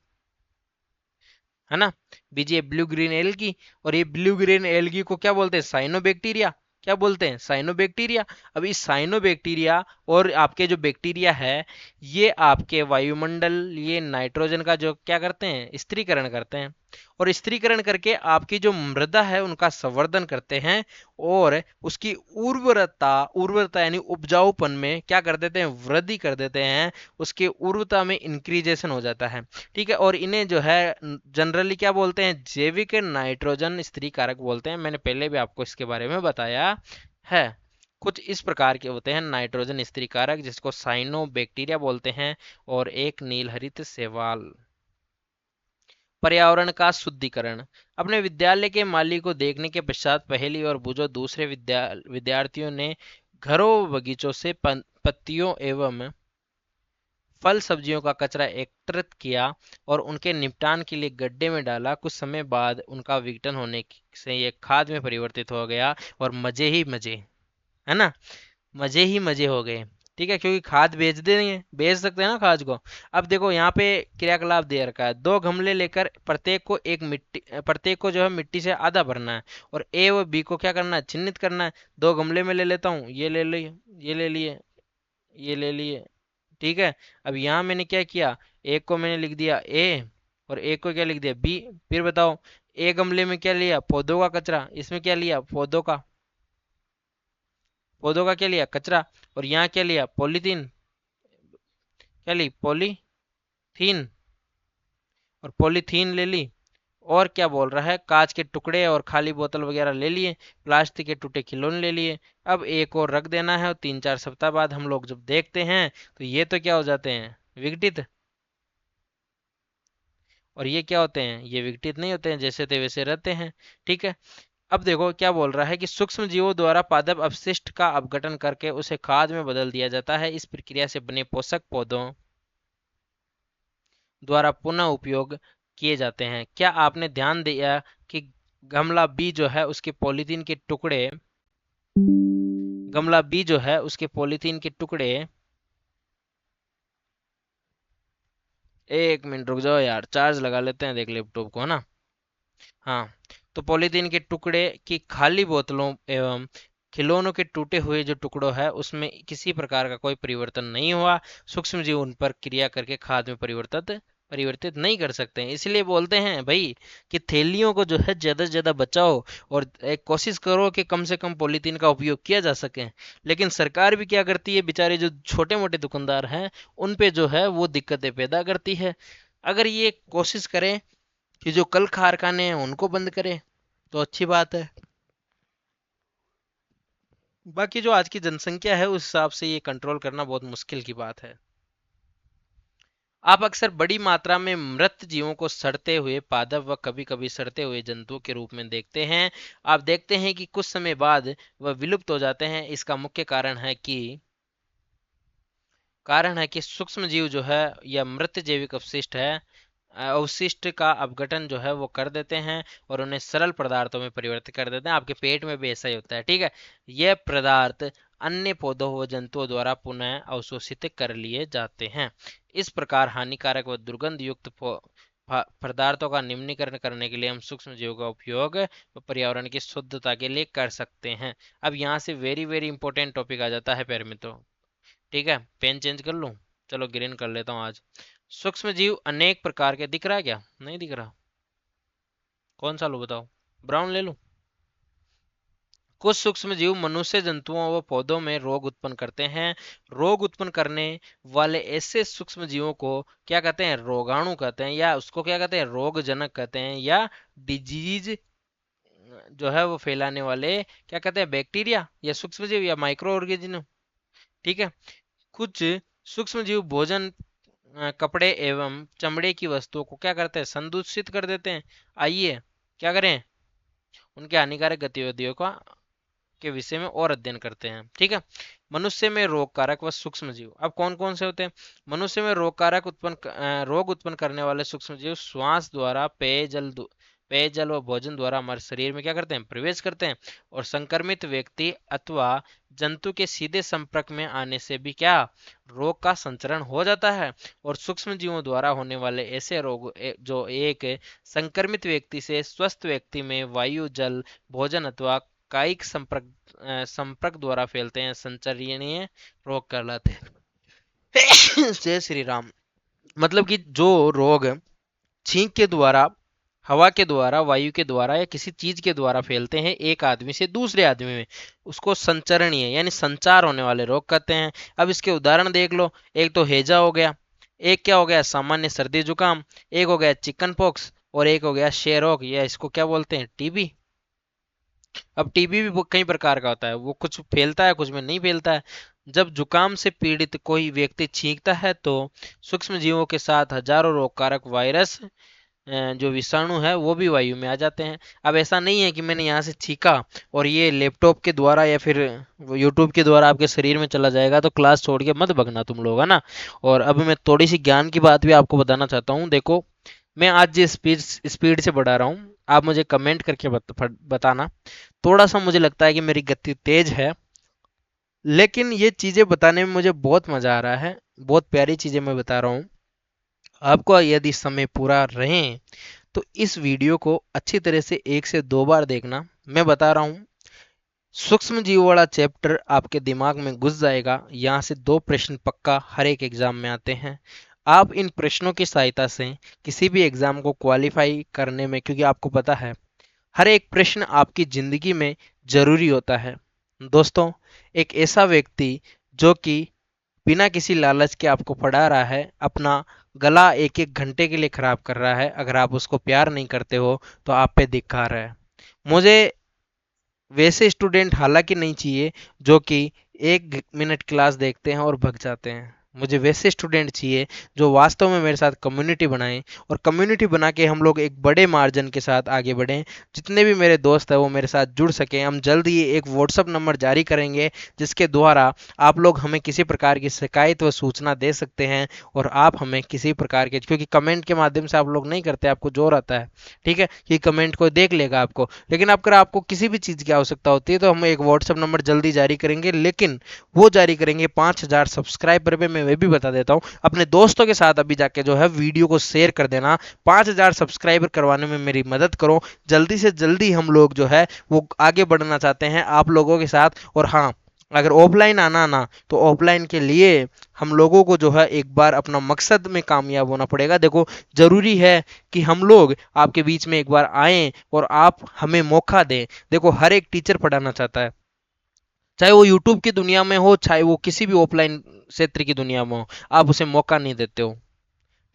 Speaker 1: है ना, बीजीए ब्लू ग्रीन एल्गी। और ये ब्लू ग्रीन एल्गी को क्या बोलते हैं, साइनोबैक्टीरिया। क्या बोलते हैं, साइनोबैक्टीरिया। अब इस साइनोबैक्टीरिया और आपके जो बैक्टीरिया है ये आपके वायुमंडल, ये नाइट्रोजन का जो क्या करते हैं, स्त्रीकरण करते हैं। और स्त्रीकरण करके आपकी जो मृदा है उनका संवर्धन करते हैं और उसकी उर्वरता उर्वरता यानी उपजाऊपन में क्या कर देते हैं, वृद्धि कर देते हैं। उसकी उर्वरता में इंक्रीजेशन हो जाता है। ठीक है, और इन्हें जो है जनरली क्या बोलते हैं, जैविक नाइट्रोजन स्त्री कारक बोलते हैं। मैंने पहले भी आपको इसके बारे में बताया है। कुछ इस प्रकार के होते हैं नाइट्रोजन स्त्री कारक जिसको साइनो बैक्टीरिया बोलते हैं और एक नीलहरित शैवाल। पर्यावरण का शुद्धिकरण, अपने विद्यालय के माली को देखने के पश्चात पहली और बुझो दूसरे विद्यार्थियों ने घरों बगीचों से पत्तियों एवं फल सब्जियों का कचरा एकत्रित किया और उनके निपटान के लिए गड्ढे में डाला। कुछ समय बाद उनका विघटन होने से ये खाद में परिवर्तित हो गया और मजे ही मजे, है ना, मजे ही मजे हो गए। ठीक है, क्योंकि खाद बेच देंगे, बेच सकते हैं ना खाद को। अब देखो यहाँ पे क्रियाकलाप दे रखा है, दो गमले लेकर प्रत्येक को जो है मिट्टी से आधा भरना है और ए व बी को क्या करना है, चिन्हित करना है। दो गमले में ले लेता हूँ, ये ले लिए, ये ले लिए, ये ले लिए, ठीक है। अब यहाँ मैंने क्या किया, एक को मैंने लिख दिया ए और एक को क्या लिख दिया बी। फिर बताओ, एक गमले में क्या लिया, पौधों का कचरा, इसमें क्या लिया, पौधों का क्या लिया, कचरा। और यहाँ क्या लिया, पॉलीथीन, क्या ली, पॉलीथीन, और पॉलीथीन ले ली। और क्या बोल रहा है, कांच के टुकड़े और खाली बोतल वगैरह ले लिए, प्लास्टिक के टूटे खिलौने ले लिए। अब एक और रख देना है और 3-4 सप्ताह बाद हम लोग जब देखते हैं तो ये तो क्या हो जाते हैं, विघटित। और ये क्या होते हैं, ये विघटित नहीं होते हैं, जैसे थे वैसे रहते हैं। ठीक है। अब देखो क्या बोल रहा है कि सूक्ष्म जीवों द्वारा पादप अपशिष्ट का अपघटन करके उसे खाद में बदल दिया जाता है। इस प्रक्रिया से बने पोषक पौधों द्वारा पुनः उपयोग किए जाते हैं। क्या आपने ध्यान दिया कि गमला बी जो है उसके पॉलीथीन के टुकड़े, गमला बी जो है उसके पॉलीथीन के टुकड़े, एक मिनट रुक जाओ यार, चार्ज लगा लेते हैं, देख लैपटॉप को, है ना। हाँ, तो पॉलीथीन के टुकड़े की खाली बोतलों एवं खिलौनों के टूटे हुए जो टुकड़ों है उसमें किसी प्रकार का कोई परिवर्तन नहीं हुआ। सूक्ष्म जीव उन पर क्रिया करके खाद में परिवर्तित परिवर्तित नहीं कर सकते हैं। इसलिए बोलते हैं भाई कि थैलियों को जो है ज्यादा से ज्यादा बचाओ और एक कोशिश करो कि कम से कम पॉलीथीन का उपयोग किया जा सके। लेकिन सरकार भी क्या करती है, बेचारे जो छोटे मोटे दुकानदार हैं उन पे जो है वो दिक्कतें पैदा करती है। अगर ये कोशिश करें कि जो कल कारखाने हैं उनको बंद करें तो अच्छी बात है। बाकी जो आज की जनसंख्या है उस हिसाब से ये कंट्रोल करना बहुत मुश्किल की बात है। आप अक्सर बड़ी मात्रा में मृत जीवों को सड़ते हुए पादप व कभी कभी सड़ते हुए जंतुओं के रूप में देखते हैं। आप देखते हैं कि कुछ समय बाद वह विलुप्त हो जाते हैं। इसका मुख्य कारण है कि सूक्ष्म जीव जो है या मृत जैविक अपशिष्ट है, अवशिष्ट का अपघटन जो है वो कर देते हैं और उन्हें सरल पदार्थों में परिवर्तित कर देते हैं। आपके पेट में भी ऐसा ही होता है। ठीक है। यह पदार्थ अन्य पौधों व जंतुओं द्वारा पुनः अवशोषित कर लिए जाते हैं। इस प्रकार हानिकारक व दुर्गंध युक्त पदार्थों का निम्नीकरण करने के लिए हम सूक्ष्म जीवों का उपयोग पर्यावरण की शुद्धता के लिए कर सकते हैं। अब यहाँ से वेरी वेरी इंपॉर्टेंट टॉपिक आ जाता है पैर में तो। ठीक है, पेन चेंज कर लूँ, चलो ग्रीन कर लेता हूँ आज। सूक्ष्म जीव अनेक प्रकार के, दिख रहा है क्या, नहीं दिख रहा, कौन सा लो बताओ, ब्राउन ले लूँ। कुछ सूक्ष्म जीव मनुष्य, जंतुओं व पौधों में रोग उत्पन्न करते हैं। रोग उत्पन्न करने वाले ऐसे सूक्ष्म जीवों को क्या कहते हैं, रोगाणु कहते हैं, या उसको क्या कहते हैं, रोगजनक कहते हैं, या डिजीज जो है वो फैलाने वाले क्या कहते हैं, बैक्टीरिया या सूक्ष्म जीव या माइक्रो ऑर्गेनिज्म। ठीक है। कुछ सूक्ष्म जीव भोजन, कपड़े एवं चमड़े की वस्तुओं को क्या करते हैं, संदूषित कर देते हैं। आइए क्या करें, उनके हानिकारक गतिविधियों का के विषय में और अध्ययन करते हैं। ठीक है। मनुष्य में रोग कारक व सूक्ष्म जीव, अब कौन कौन से होते हैं। मनुष्य में रोग उत्पन्न करने वाले सूक्ष्म जीव श्वास द्वारा, पेयजल व भोजन द्वारा हमारे शरीर में क्या करते हैं, प्रवेश करते हैं। और संक्रमित व्यक्ति अथवा जंतु के सीधे संपर्क में आने से भी क्या, रोग का संचरण हो जाता है। और सूक्ष्म जीवों द्वारा होने वाले ऐसे रोग जो एक संक्रमित व्यक्ति से स्वस्थ व्यक्ति में वायु, जल, भोजन अथवा कायिक संपर्क द्वारा फैलते हैं, संचरणीय रोग कहलाते हैं। जय श्री राम। मतलब कि जो रोग छींक के द्वारा, हवा के द्वारा, वायु के द्वारा या किसी चीज के द्वारा फैलते हैं एक आदमी से दूसरे आदमी में, उसको संचरणीय यानी संचार होने वाले रोग कहते हैं। अब इसके उदाहरण देख लो, एक तो हैजा हो गया, एक क्या हो गया, सामान्य सर्दी जुकाम, एक हो गया चिकन पॉक्स, और एक हो गया क्षय रोग, या इसको क्या बोलते हैं, टीबी। अब टीबी भी कई प्रकार का होता है, वो कुछ फैलता है कुछ में नहीं फैलता है। जब जुकाम से पीड़ित कोई व्यक्ति छींकता है तो सूक्ष्म जीवों के साथ हजारों रोगकारक वायरस, जो विषाणु है वो भी वायु में आ जाते हैं। अब ऐसा नहीं है कि मैंने यहाँ से छींका और ये लैपटॉप के द्वारा या फिर यूट्यूब के द्वारा आपके शरीर में चला जाएगा, तो क्लास छोड़ के मत भगना तुम लोग, है ना। और अब मैं थोड़ी सी ज्ञान की बात भी आपको बताना चाहता हूँ। देखो, मैं आज जिस स्पीड से बढ़ा रहा हूँ, आप मुझे कमेंट करके बताना। थोड़ा सा मुझे लगता है कि मेरी गति तेज है, लेकिन ये चीज़ें बताने में मुझे बहुत मज़ा आ रहा है। बहुत प्यारी चीज़ें मैं बता रहा हूँ आपको। यदि समय पूरा रहे तो इस वीडियो को अच्छी तरह से 1 से 2 बार देखना। मैं बता रहा हूँ सूक्ष्म जीव वाला चैप्टर आपके दिमाग में घुस जाएगा। यहाँ से दो प्रश्न पक्का हर एक एग्जाम में आते हैं। आप इन प्रश्नों की सहायता से किसी भी एग्जाम को क्वालिफाई करने में, क्योंकि आपको पता है हर एक प्रश्न आपकी जिंदगी में जरूरी होता है। दोस्तों, एक ऐसा व्यक्ति जो कि बिना किसी लालच के आपको पढ़ा रहा है, अपना गला एक एक घंटे के लिए खराब कर रहा है, अगर आप उसको प्यार नहीं करते हो तो आप पे धिक्कार है। मुझे वैसे स्टूडेंट हालांकि नहीं चाहिए जो कि 1 मिनट क्लास देखते हैं और भग जाते हैं। मुझे वैसे स्टूडेंट चाहिए जो वास्तव में मेरे साथ कम्युनिटी बनाएं, और कम्युनिटी बना के हम लोग एक बड़े मार्जिन के साथ आगे बढ़ें। जितने भी मेरे दोस्त हैं वो मेरे साथ जुड़ सकें। हम जल्द ही एक व्हाट्सअप नंबर जारी करेंगे जिसके द्वारा आप लोग हमें किसी प्रकार की शिकायत व सूचना दे सकते हैं, और आप हमें किसी प्रकार के, क्योंकि कमेंट के माध्यम से आप लोग नहीं करते, आपको जोर आता है, ठीक है, कि कमेंट को देख लेगा आपको, लेकिन अगर आपको किसी भी चीज़ की आवश्यकता होती है तो हम एक व्हाट्सएप नंबर जल्दी जारी करेंगे। लेकिन वो जारी करेंगे 5,000 सब्सक्राइबर पे। मैं वे भी बता देता हूँ, अपने दोस्तों के साथ अभी जाके जो है वीडियो को शेयर कर देना। 5,000 सब्सक्राइबर करवाने में मेरी मदद करो। जल्दी से जल्दी हम लोग जो है वो आगे बढ़ना चाहते हैं आप लोगों के साथ। और हाँ, अगर ऑफलाइन आना ना, तो ऑफलाइन के लिए हम लोगों को जो है एक बार अपना मकसद में कामयाब होना पड़ेगा। देखो, जरूरी है कि हम लोग आपके बीच में एक बार आए और आप हमें मौका दें। देखो, हर एक टीचर पढ़ाना चाहता है, चाहे वो यूट्यूब की दुनिया में हो, चाहे वो किसी भी ऑफलाइन क्षेत्र की दुनिया में हो। आप उसे मौका नहीं देते हो।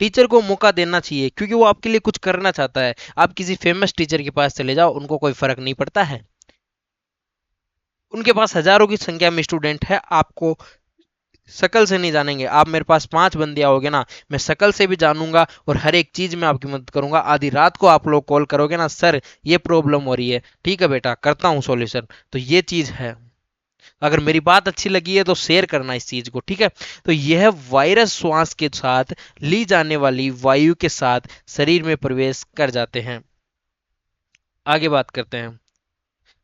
Speaker 1: टीचर को मौका देना चाहिए, क्योंकि वो आपके लिए कुछ करना चाहता है। आप किसी फेमस टीचर के पास चले जाओ, उनको कोई फर्क नहीं पड़ता है। उनके पास हजारों की संख्या में स्टूडेंट है, आपको शकल से नहीं जानेंगे। आप मेरे पास 5 बंदे आओगे ना, मैं शकल से भी जानूंगा और हर एक चीज में आपकी मदद करूंगा। आधी रात को आप लोग कॉल करोगे ना, सर ये प्रॉब्लम हो रही है, ठीक है बेटा करता हूँ सॉल्यूशन, तो ये चीज है। अगर मेरी बात अच्छी लगी है तो शेयर करना इस चीज को, ठीक है। तो यह वायरस श्वास के साथ ली जाने वाली वायु के साथ शरीर में प्रवेश कर जाते हैं। आगे बात करते हैं,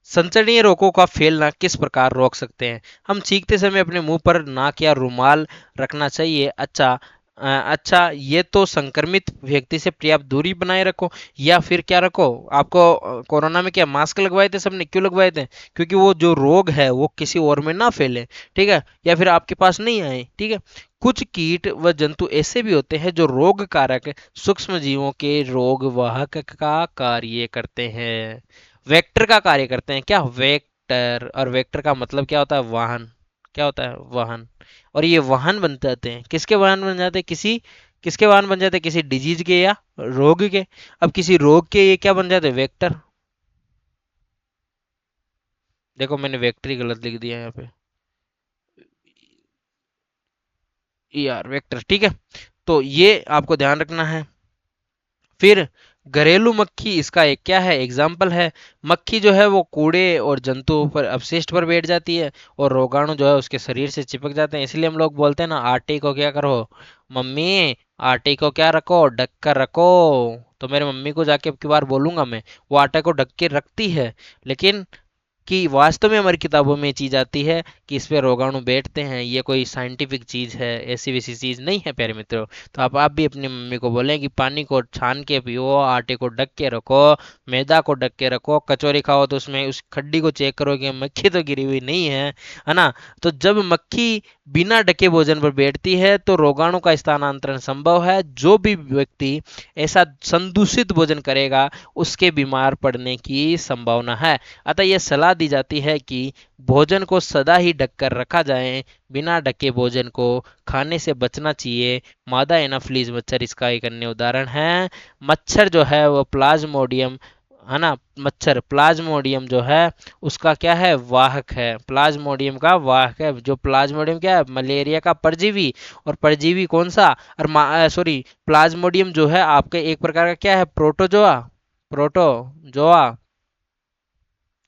Speaker 1: संचरणीय रोगों का फैलना किस प्रकार रोक सकते हैं। हम छींकते समय अपने मुंह पर नाक या रुमाल रखना चाहिए। अच्छा, ये तो संक्रमित व्यक्ति से पर्याप्त दूरी बनाए रखो, या फिर क्या रखो। आपको कोरोना में क्या मास्क लगवाए थे सबने, क्यों लगवाए थे? क्योंकि वो जो रोग है वो किसी और में ना फैले, ठीक है, या फिर आपके पास नहीं आए, ठीक है। कुछ कीट व जंतु ऐसे भी होते हैं जो रोग कारक सूक्ष्म जीवों के रोग वाहक का कार्य करते हैं, वेक्टर का कार्य करते हैं। क्या वेक्टर, और वेक्टर का मतलब क्या होता है? वाहन। क्या होता है? वाहन। और ये वाहन बन जाते हैं, किसके वाहन बन जाते हैं? किसके वाहन बन जाते हैं? किसी डिजीज के या रोग के। अब किसी रोग के ये क्या बन जाते हैं? वेक्टर। देखो, मैंने वेक्टर ही गलत लिख दिया यहाँ पे, यार वेक्टर, ठीक है। तो ये आपको ध्यान रखना है। फिर घरेलू मक्खी इसका एक क्या है? एग्जाम्पल है। मक्खी जो है वो कूड़े और जंतुओं पर, अपशिष्ट पर बैठ जाती है, और रोगाणु जो है उसके शरीर से चिपक जाते हैं। इसलिए हम लोग बोलते हैं ना, आटे को क्या करो मम्मी, आटे को क्या रखो, ढक कर रखो। तो मेरे मम्मी को जाके अब की बार बोलूंगा मैं, वो आटे को ढक के रखती है। लेकिन कि वास्तव में हमारी किताबों में ये चीज आती है कि इस पे रोगाणु बैठते हैं, ये कोई साइंटिफिक चीज है, ऐसी वैसी चीज नहीं है प्यारे मित्रों। तो आप भी अपनी मम्मी को बोलें कि पानी को छान के पियो, आटे को ढक के रखो, मैदा को ढक के रखो, कचौरी खाओ तो उसमें उस खड्डी को चेक करो कि मक्खी तो गिरी हुई नहीं है ना। तो जब मक्खी बिना ढके भोजन पर बैठती है तो रोगाणु का स्थानांतरण संभव है। जो भी व्यक्ति ऐसा संदूषित भोजन करेगा उसके बीमार पड़ने की संभावना है। अतः यह सलाह दी जाती है कि भोजन को सदा ही ढककर रखा जाए। बिना ढके भोजन को खाने से बचना चाहिए। मादा एनाफ्लीज मच्छर इसका एक अन्य उदाहरण है। मच्छर जो है वो प्लाज्मोडियम, है ना, मच्छर प्लाज्मोडियम जो है उसका क्या है? वाहक है। प्लाज्मोडियम का वाहक है। जो प्लाज्मोडियम क्या है? मलेरिया का परजीवी। और परजीवी कौन सा? और सॉरी, प्लाज्मोडियम जो है आपके एक प्रकार का क्या है? प्रोटोजोआ। प्रोटोजोआ,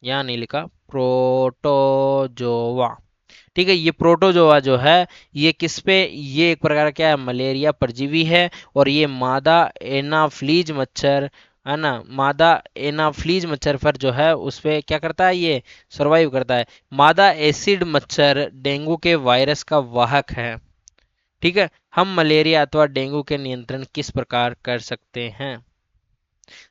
Speaker 1: यहाँ नहीं लिखा, प्रोटोजोआ, ठीक है। ये प्रोटोजोआ जो है ये किस पे, ये एक प्रकार का क्या है? मलेरिया परजीवी है। और ये मादा एनाफ्लीज मच्छर, है ना, मादा एनाफ्लीज मच्छर पर जो है उस पे क्या करता है? ये सरवाइव करता है। मादा एसिड मच्छर डेंगू के वायरस का वाहक है, ठीक है। हम मलेरिया अथवा डेंगू के नियंत्रण किस प्रकार कर सकते हैं?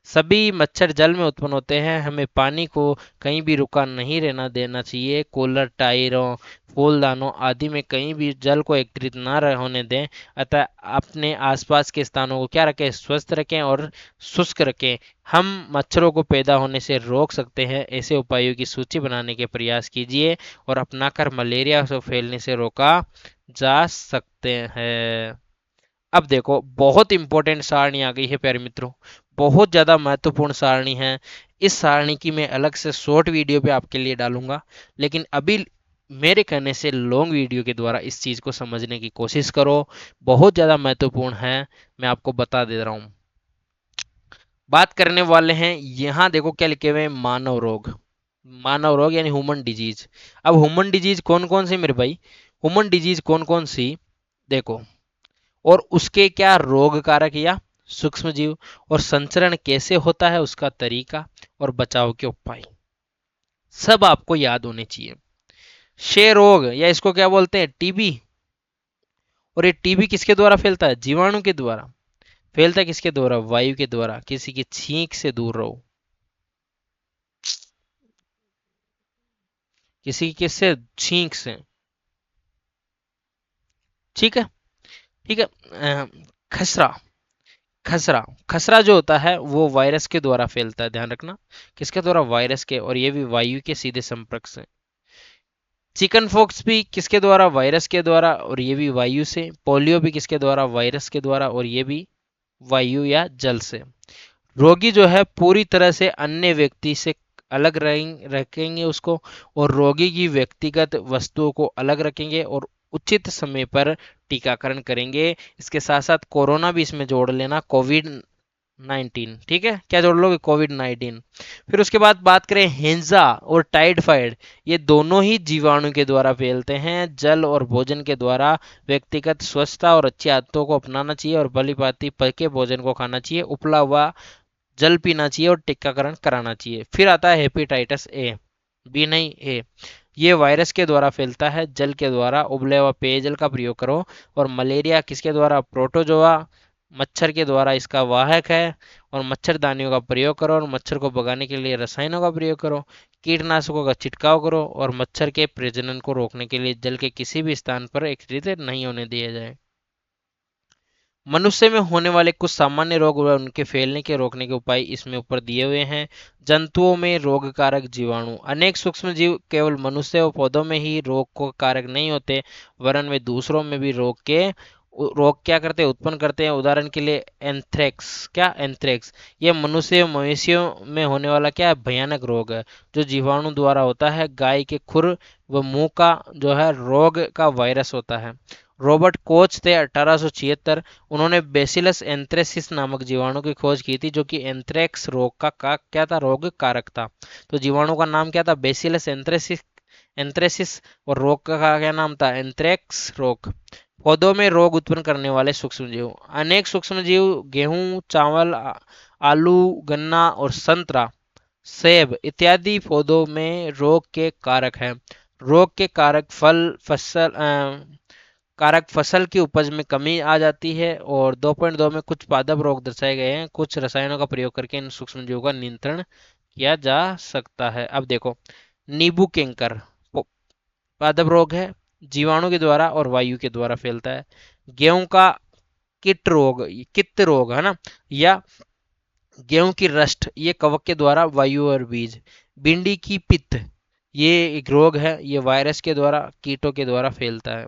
Speaker 1: सभी मच्छर जल में उत्पन्न होते हैं। हमें पानी को कहीं भी रुका नहीं रहना देना चाहिए। कूलर, टायरों, फूलदानों आदि में कहीं भी जल को एकत्रित ना होने दें। अतः अपने आसपास के स्थानों को क्या रखें, स्वस्थ रखें और शुष्क रखें। हम मच्छरों को पैदा होने से रोक सकते हैं। ऐसे उपायों की सूची बनाने के प्रयास कीजिए और अपनाकर मलेरिया को फैलने से रोका जा सकते हैं। अब देखो, बहुत इंपॉर्टेंट सारणी आ गई है प्यारे मित्रों, बहुत ज़्यादा महत्वपूर्ण सारणी है। इस सारणी की मैं अलग से शॉर्ट वीडियो पे आपके लिए डालूंगा, लेकिन अभी मेरे कहने से लॉन्ग वीडियो के द्वारा इस चीज़ को समझने की कोशिश करो। बहुत ज़्यादा महत्वपूर्ण है, मैं आपको बता दे रहा हूँ। बात करने वाले हैं यहाँ, देखो क्या लिखे हुए हैं, मानव रोग। मानव रोग यानी ह्यूमन डिजीज। अब ह्यूमन डिजीज कौन कौन सी मेरे भाई, ह्यूमन डिजीज कौन कौन सी, देखो, और उसके क्या रोग कारक या सूक्ष्म जीव, और संचरण कैसे होता है, उसका तरीका और बचाव के उपाय, सब आपको याद होने चाहिए। क्षय रोग या इसको क्या बोलते हैं, टीबी। और ये टीबी किसके द्वारा फैलता है, जीवाणु के द्वारा। फैलता है किसके द्वारा, वायु के द्वारा। किसी की छींक से दूर रहो, किसी किससे, छींक से। ठीक है, ठीक है। खसरा, खसरा, खसरा जो होता है वो वायरस के द्वारा फैलता है, ध्यान रखना। किसके द्वारा, वायरस के, और ये भी वायु के सीधे संपर्क से। चिकन फॉक्स भी किसके द्वारा, वायरस के द्वारा, और ये भी वायु से। पोलियो भी किसके द्वारा, वायरस के द्वारा, और ये भी वायु या जल से। रोगी जो है पूरी तरह से अन्य व्यक्ति से अलग रखेंगे उसको, और रोगी की व्यक्तिगत वस्तुओं को अलग रखेंगे, और उचित समय पर टीकाकरण करेंगे। इसके साथ साथ कोरोना भी इसमें जोड़ लेना, कोविड 19, ठीक है, क्या जोड़ लोगे, कोविड 19। फिर उसके बाद बात करें हेंजा और टाइफाइड, ये दोनों ही जीवाणु के द्वारा फैलते हैं। जल और भोजन के द्वारा। व्यक्तिगत स्वच्छता और अच्छी आदतों को अपनाना चाहिए, और भली भांति पके भोजन को खाना चाहिए, उपला हुआ जल पीना चाहिए, और टीकाकरण कराना चाहिए। फिर आता है हेपेटाइटिस ए, बी नहीं, ए। ये वायरस के द्वारा फैलता है, जल के द्वारा। उबले हुआ पेयजल का प्रयोग करो। और मलेरिया किसके द्वारा, प्रोटोजोआ, मच्छर के द्वारा इसका वाहक है। और मच्छरदानियों का प्रयोग करो, और मच्छर को भगाने के लिए रसायनों का प्रयोग करो। कीटनाशकों का छिड़काव करो, और मच्छर के प्रजनन को रोकने के लिए जल के किसी भी स्थान पर एकत्रित नहीं होने दिया जाए। मनुष्य में होने वाले कुछ सामान्य रोग और उनके फैलने के रोकने के उपाय इसमें ऊपर दिए हुए हैं। जंतुओं में रोग कारक जीवाणु, अनेक सूक्ष्म जीव केवल मनुष्य और पौधों में ही रोग को कारक नहीं होते, वरन वे दूसरों में भी रोग क्या करते हैं, उत्पन्न करते हैं। उदाहरण के लिए एंथ्रेक्स, क्या एंथ्रेक्स, ये मनुष्य और मवेशियों में होने वाला क्या है, भयानक रोग है, जो जीवाणु द्वारा होता है। गाय के खुर व मुंह का जो है रोग का वायरस होता है। रॉबर्ट कोच थे 1876, उन्होंने बेसिलस एंथ्रेसिस नामक जीवाणु की खोज की थी, जो कि एंथ्रेक्स रोग का क्या था, रोग कारक था। तो जीवाणु का नाम क्या था, बेसिलस एंथ्रेसिस, एंथ्रेसिस। और रोग का क्या नाम था, एंथ्रेक्स रोग। पौधों में रोग उत्पन्न करने वाले सूक्ष्म जीव, अनेक सूक्ष्म जीव गेहूं, चावल, आलू, गन्ना और संतरा, सेब इत्यादि पौधों में रोग के कारक हैं। रोग के कारक फसल की उपज में कमी आ जाती है। और 2.2 में कुछ पादप रोग दर्शाए गए हैं। कुछ रसायनों का प्रयोग करके इन सूक्ष्म जीवों का नियंत्रण किया जा सकता है। अब देखो, नींबू कैंकर पादप रोग है, जीवाणु के द्वारा और वायु के द्वारा फैलता है। गेहूं का किट रोग है ना, या गेहूं की रस्ट, ये कवक के द्वारा, वायु और बीज। भिंडी की पित्त, ये एक रोग है, ये वायरस के द्वारा, कीटों के द्वारा फैलता है।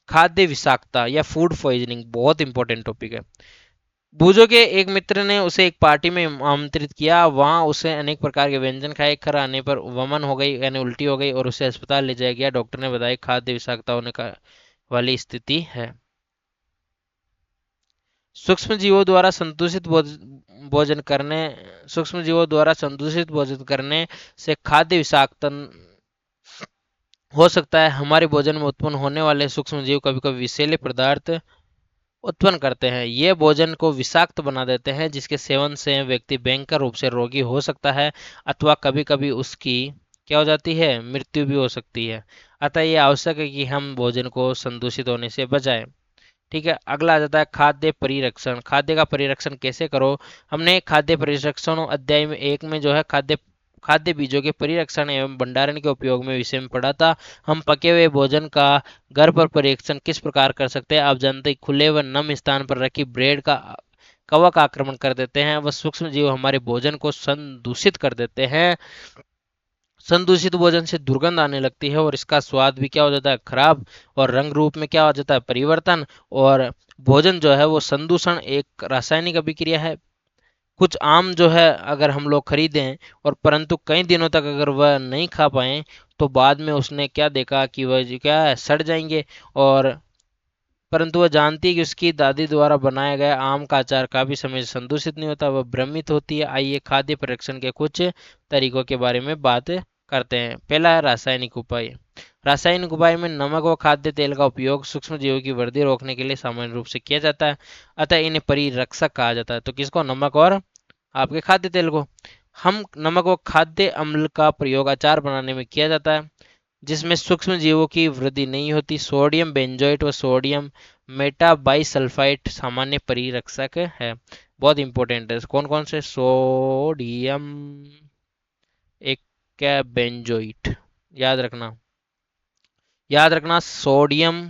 Speaker 1: खाद्य विषाक्तता या फूड पॉइजनिंग, बहुत इंपॉर्टेंट टॉपिक है। बूजो के एक मित्र ने उसे एक पार्टी में आमंत्रित किया, वहां उसे अनेक प्रकार के व्यंजन खाए। घर आने पर वमन हो गई, यानी उल्टी हो गई, और उसे अस्पताल ले जाया गया। डॉक्टर ने बताया खाद्य विषाक्तता होने का वाली स्थिति है। सूक्ष्म जीवों द्वारा संदूषित भोजन करने सूक्ष्म जीवों द्वारा संदूषित भोजन करने से खाद्य विषाक्तता हो सकता है। हमारे भोजन में उत्पन्न होने वाले सूक्ष्म जीव कभी कभी विषैले पदार्थ उत्पन्न करते हैं। ये भोजन को विषाक्त बना देते हैं, जिसके सेवन से व्यक्ति भयंकर रूप से रोगी हो सकता है, अथवा कभी कभी उसकी क्या हो जाती है, मृत्यु भी हो सकती है। अतः ये आवश्यक है कि हम भोजन को संदूषित होने से बचाएं। ठीक है, अगला आ जाता है खाद्य परिरक्षण। खाद्य का परिरक्षण कैसे करो। हमने खाद्य परिरक्षण अध्याय में एक में जो है खाद्य खाद्य बीजों के परिरक्षण एवं भंडारण के उपयोग में विषय में पढ़ा था। हम पके हुए भोजन का घर पर परिरक्षण किस प्रकार कर सकते हैं। आप जानते हैं खुले व नम स्थान पर रखी ब्रेड का कवक आक्रमण कर देते हैं। वह सूक्ष्म जीव हमारे भोजन को संदूषित कर देते हैं। संदूषित भोजन से दुर्गंध आने लगती है और इसका स्वाद भी क्या हो जाता है, खराब। और रंग रूप में क्या हो जाता है, परिवर्तन। और भोजन जो है वो संदूषण एक रासायनिक अभिक्रिया है। कुछ आम जो है अगर हम लोग खरीदें और परंतु कई दिनों तक अगर वह नहीं खा पाए तो बाद में उसने क्या देखा कि वह जो क्या है सड़ जाएंगे। और परंतु वह जानती है कि उसकी दादी द्वारा बनाया गया आम का अचार काफी समय से संदूषित नहीं होता, वह भ्रमित होती है। आइए खाद्य परीक्षण के कुछ तरीकों के बारे में बात करते हैं। पहला है रासायनिक उपाय। रासायनिक उपाय में नमक व खाद्य तेल का उपयोग सूक्ष्म जीवों की वृद्धि रोकने के लिए सामान्य रूप से किया जाता है, अतः इन्हें परिरक्षक कहा जाता है। तो किसको, नमक और आपके खाद्य तेल को। हम नमक व खाद्य अम्ल का प्रयोग अचार बनाने में किया जाता है जिसमें सूक्ष्म जीवों की वृद्धि नहीं होती। सोडियम बेंजोइट व सोडियम मेटाबाइसल्फाइट सामान्य परिरक्षक है। बहुत इंपॉर्टेंट है। कौन कौन से, सोडियम, एक क्या बेंजोइट, याद रखना। याद रखना सोडियम,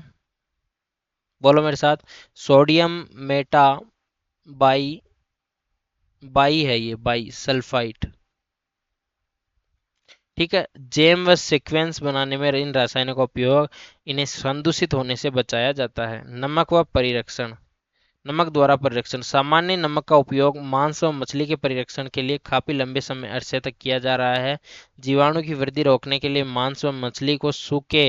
Speaker 1: बोलो मेरे साथ, सोडियम मेटा बाई, बाई है ये, बाई सल्फाइट। ठीक है, जेम व सीक्वेंस बनाने में इन रसायनों का उपयोग इन्हें संदूषित होने से बचाया जाता है। नमक व परिरक्षण। नमक द्वारा परिरक्षण। सामान्य नमक का उपयोग मांस व मछली के परिरक्षण के लिए काफी लंबे समय अरसे तक किया जा रहा है। जीवाणु की वृद्धि रोकने के लिए मांस व मछली को सूखे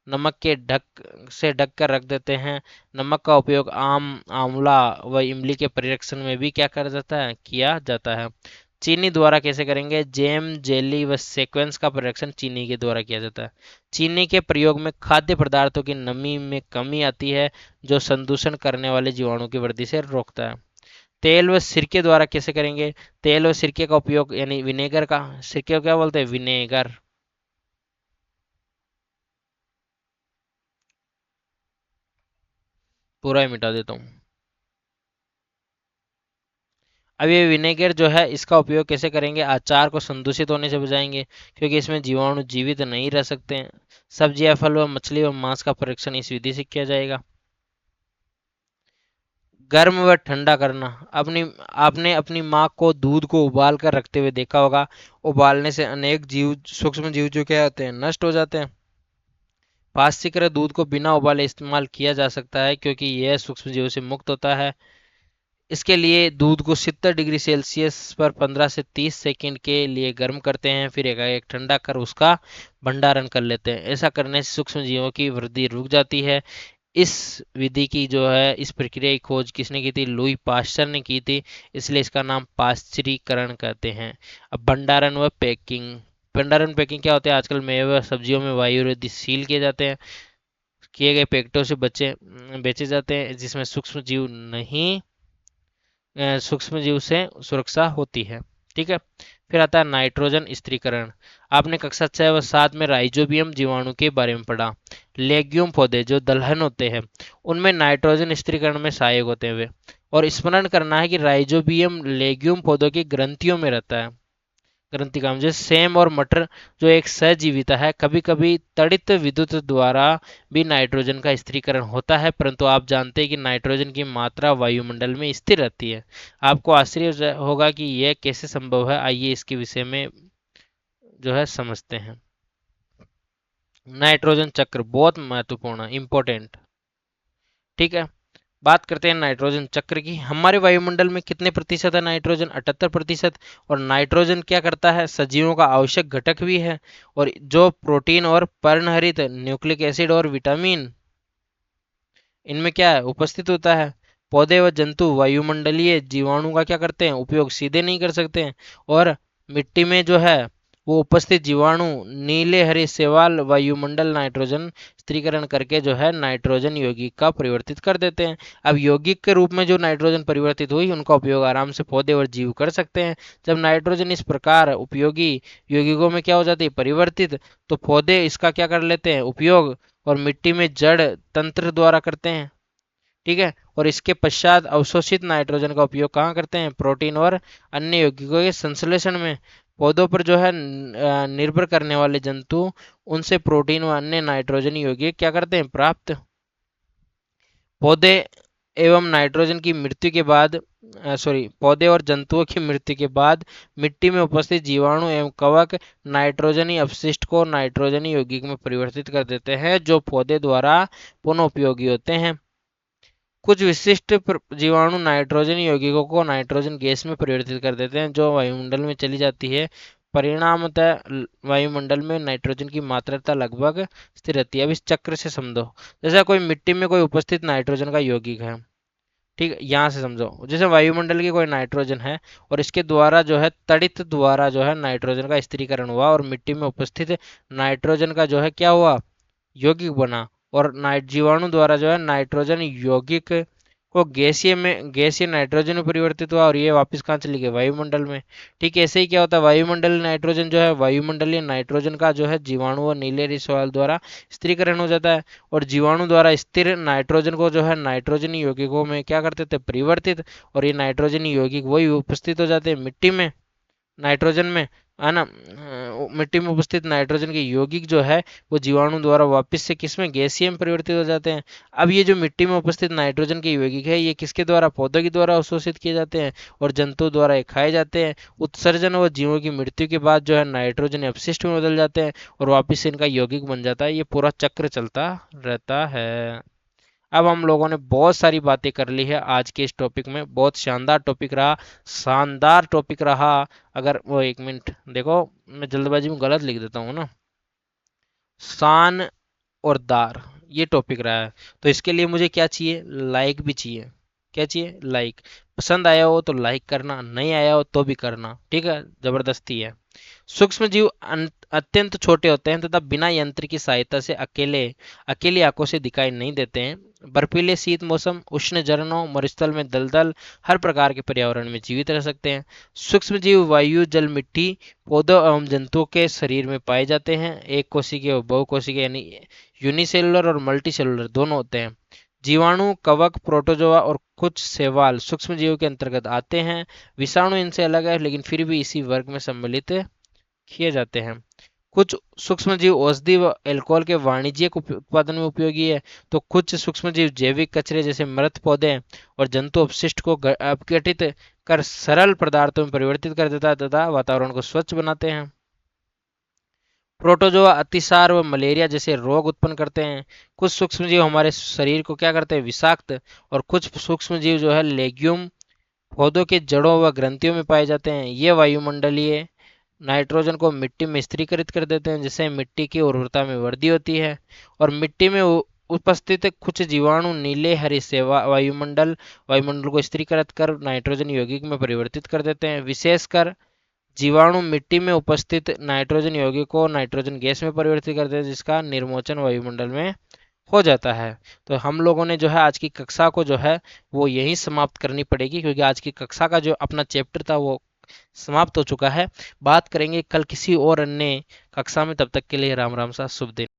Speaker 1: नमक के ढक कर रख देते हैं। नमक का उपयोग आम, आंवला व इमली के परिरक्षण में भी क्या कर जाता है, किया जाता है। चीनी द्वारा कैसे करेंगे। जैम, जेली व सेक्वेंस का परिरक्षण चीनी के द्वारा किया जाता है। चीनी के प्रयोग में खाद्य पदार्थों की नमी में कमी आती है जो संदूषण करने वाले जीवाणु की वृद्धि से रोकता है। तेल व सिरके द्वारा कैसे करेंगे। तेल व सिरके का उपयोग यानी विनेगर का, सिरके को क्या बोलते हैं, विनेगर। पूरा ही मिटा देता हूँ। अब ये विनेगर जो है इसका उपयोग कैसे करेंगे, अचार को संदूषित होने से बचाएंगे क्योंकि इसमें जीवाणु जीवित नहीं रह सकते हैं। सब्जियां, फल व मछली व मांस का परीक्षण इस विधि से किया जाएगा। गर्म व ठंडा करना। अपनी आपने अपनी माँ को दूध को उबाल कर रखते हुए देखा होगा। उबालने से अनेक जीव, सूक्ष्म जीव जो क्या होते हैं, नष्ट हो जाते हैं। पास्तिकर दूध को बिना उबाले इस्तेमाल किया जा सकता है क्योंकि यह सूक्ष्म जीवों से मुक्त होता है। इसके लिए दूध को 70 डिग्री सेल्सियस पर 15 से 30 सेकंड के लिए गर्म करते हैं, फिर एकाएक ठंडा कर उसका भंडारण कर लेते हैं। ऐसा करने से सूक्ष्म जीवों की वृद्धि रुक जाती है। इस विधि की जो है, इस प्रक्रिया की खोज किसने की थी, लुई पाश्चर ने की थी, इसलिए इसका नाम पाश्चरीकरण कहते हैं। अब भंडारण व पैकिंग। भंडारण पैकिंग क्या होता है, आजकल मेवे व सब्जियों में वायु सील किए जाते हैं, किए गए पैकेटों से बचे बेचे जाते हैं जिसमें सूक्ष्म जीव से सुरक्षा होती है। ठीक है, फिर आता है नाइट्रोजन स्थिरीकरण। आपने कक्षा 6 व 7 में राइजोबियम जीवाणु के बारे में पढ़ा। लेग्यूम पौधे जो दलहन होते हैं उनमें नाइट्रोजन स्थिरीकरण में सहायक होते हैं वे। और स्मरण करना है कि राइजोबियम लेग्यूम पौधों की ग्रंथियों में रहता है। ग्रंथि काम जैसे सेम और मटर जो एक सहजीविता है, कभी कभी तड़ित विद्युत द्वारा भी नाइट्रोजन का स्थिरीकरण होता है, परंतु आप जानते हैं कि नाइट्रोजन की मात्रा वायुमंडल में स्थिर रहती है। आपको आश्चर्य होगा कि यह कैसे संभव है। आइए इसके विषय में जो है समझते हैं। नाइट्रोजन चक्र बहुत महत्वपूर्ण है, इंपॉर्टेंट। ठीक है, बात करते हैं नाइट्रोजन चक्र की। हमारे वायुमंडल में कितने प्रतिशत है नाइट्रोजन, 78%। और नाइट्रोजन क्या करता है, सजीवों का आवश्यक घटक भी है। और जो प्रोटीन और पर्णहरित न्यूक्लिक एसिड और विटामिन इनमें क्या है, उपस्थित होता है। पौधे व जंतु वायुमंडलीय जीवाणु का क्या करते हैं, उपयोग सीधे नहीं कर सकते हैं। और मिट्टी में जो है वो उपस्थित जीवाणु नीले हरे शैवाल वायुमंडल नाइट्रोजन स्थिरीकरण करके जो है नाइट्रोजन यौगिक का परिवर्तित कर देते हैं। अब यौगिक के रूप में जो नाइट्रोजन परिवर्तित हुई उनका उपयोग आराम से पौधे और जीव कर सकते हैं। जब नाइट्रोजन इस प्रकार उपयोगी यौगिकों में क्या हो जाती है, परिवर्तित, तो पौधे इसका क्या कर लेते हैं, उपयोग, और मिट्टी में जड़ तंत्र द्वारा करते हैं। ठीक है। और इसके पश्चात अवशोषित नाइट्रोजन का उपयोग कहाँ करते हैं? प्रोटीन और अन्य यौगिकों के संश्लेषण में। पौधों पर जो है निर्भर करने वाले जंतु उनसे प्रोटीन व अन्य नाइट्रोजन यौगिक क्या करते हैं? प्राप्त। पौधे एवं नाइट्रोजन की मृत्यु के बाद पौधे और जंतुओं की मृत्यु के बाद मिट्टी में उपस्थित जीवाणु एवं कवक नाइट्रोजनी अपशिष्ट को नाइट्रोजनी यौगिक में परिवर्तित कर देते हैं, जो पौधे द्वारा पुनः उपयोगी होते हैं। कुछ विशिष्ट जीवाणु नाइट्रोजन यौगिकों को नाइट्रोजन गैस में परिवर्तित कर देते हैं, जो वायुमंडल में चली जाती है। परिणामतः वायुमंडल में नाइट्रोजन की मात्रा लगभग स्थिर रहती है। अब इस चक्र से समझो, जैसा कोई मिट्टी में कोई उपस्थित नाइट्रोजन का यौगिक है, ठीक है, यहाँ से समझो, जैसे वायुमंडल की कोई नाइट्रोजन है और इसके द्वारा जो है तड़ित द्वारा जो है नाइट्रोजन का स्थिरीकरण हुआ और मिट्टी में उपस्थित नाइट्रोजन का जो है क्या हुआ? यौगिक बना। और जीवाणु द्वारा जो है नाइट्रोजन यौगिक को गैसीय नाइट्रोजन में परिवर्तित हुआ और ये वापस कहाँ चली गई? वायुमंडल में। ठीक है, ऐसे ही क्या होता है? वायुमंडलीय नाइट्रोजन जो है, वायुमंडलीय नाइट्रोजन का जो है जीवाणु और नीले रिसवाल द्वारा स्थिरीकरण हो जाता है और जीवाणु द्वारा स्थिर नाइट्रोजन को जो है नाइट्रोजन यौगिकों में क्या करते थे? परिवर्तित। और ये नाइट्रोजन यौगिक वही उपस्थित हो जाते हैं मिट्टी में, नाइट्रोजन में, है ना। मिट्टी में उपस्थित नाइट्रोजन के यौगिक जो है वो जीवाणु द्वारा वापस से किसमें? गैसीय में परिवर्तित हो जाते हैं। अब ये जो मिट्टी में उपस्थित नाइट्रोजन के यौगिक है, ये किसके द्वारा? पौधों के द्वारा अवशोषित किए जाते हैं और जंतु द्वारा ये खाए जाते हैं। उत्सर्जन व जीवों की मृत्यु के बाद जो है नाइट्रोजन अपशिष्ट में बदल जाते हैं और वापिस से इनका यौगिक बन जाता है। ये पूरा चक्र चलता रहता है। अब हम लोगों ने बहुत सारी बातें कर ली है आज के इस टॉपिक में। बहुत शानदार टॉपिक रहा, शानदार टॉपिक रहा। अगर वो एक मिनट देखो, मैं जल्दबाजी में गलत लिख देता हूँ ना, शान और दार, ये टॉपिक रहा है। तो इसके लिए मुझे क्या चाहिए? लाइक भी चाहिए। क्या चाहिए? लाइक। पसंद आया हो तो लाइक करना, नहीं आया हो तो भी करना, ठीक है, जबरदस्ती है। सूक्ष्म जीव अत्यंत छोटे होते हैं तथा बिना यंत्र की सहायता से अकेली आंखों से दिखाई नहीं देते हैं। बर्फीले शीत मौसम, उष्ण झरनों, मरुस्थल में दलदल, हर प्रकार के पर्यावरण में जीवित रह सकते हैं। सूक्ष्म जीव वायु, जल, मिट्टी, पौधों एवं जंतुओं के शरीर में पाए जाते हैं। एक कोशिकीय और बहुकोशिकीय यानी यूनिसेलुलर और मल्टीसेलुलर दोनों होते हैं। जीवाणु, कवक, प्रोटोजोआ और कुछ शैवाल सूक्ष्म जीवों के अंतर्गत आते हैं। विषाणु इनसे अलग है लेकिन फिर भी इसी वर्ग में सम्मिलित किए जाते हैं। कुछ सूक्ष्मजीव औषधि व अल्कोहल के वाणिज्यिक उत्पादन में उपयोगी है, तो कुछ सूक्ष्मजीव जैविक कचरे जैसे मृत पौधे और जंतु अपशिष्ट को अपघटित कर सरल पदार्थों में परिवर्तित कर देता है तथा वातावरण को स्वच्छ बनाते हैं। प्रोटोजोआ अतिसार व मलेरिया जैसे रोग उत्पन्न करते हैं। कुछ सूक्ष्मजीव हमारे शरीर को क्या करते हैं? विषाक्त। और कुछ सूक्ष्मजीव जो है लेग्यूम, पौधों के जड़ों व ग्रंथियों में पाए जाते हैं। ये वायुमंडलीय नाइट्रोजन को मिट्टी में स्थिरीकृत कर देते हैं, जिससे मिट्टी की उर्वरता में वृद्धि होती है। और मिट्टी में उपस्थित कुछ जीवाणु नीले हरे से वायुमंडल को स्थिरीकृत कर नाइट्रोजन यौगिक में परिवर्तित कर देते हैं। विशेषकर जीवाणु मिट्टी में उपस्थित नाइट्रोजन यौगिक को नाइट्रोजन गैस में परिवर्तित करते हैं, जिसका निर्मोचन वायुमंडल में हो जाता है। तो हम लोगों ने जो है आज की कक्षा को जो है वो यहीं समाप्त करनी पड़ेगी, क्योंकि आज की कक्षा का जो अपना चैप्टर था वो समाप्त हो चुका है। बात करेंगे कल किसी और अन्य कक्षा में। तब तक के लिए राम राम सा, शुभ दिन।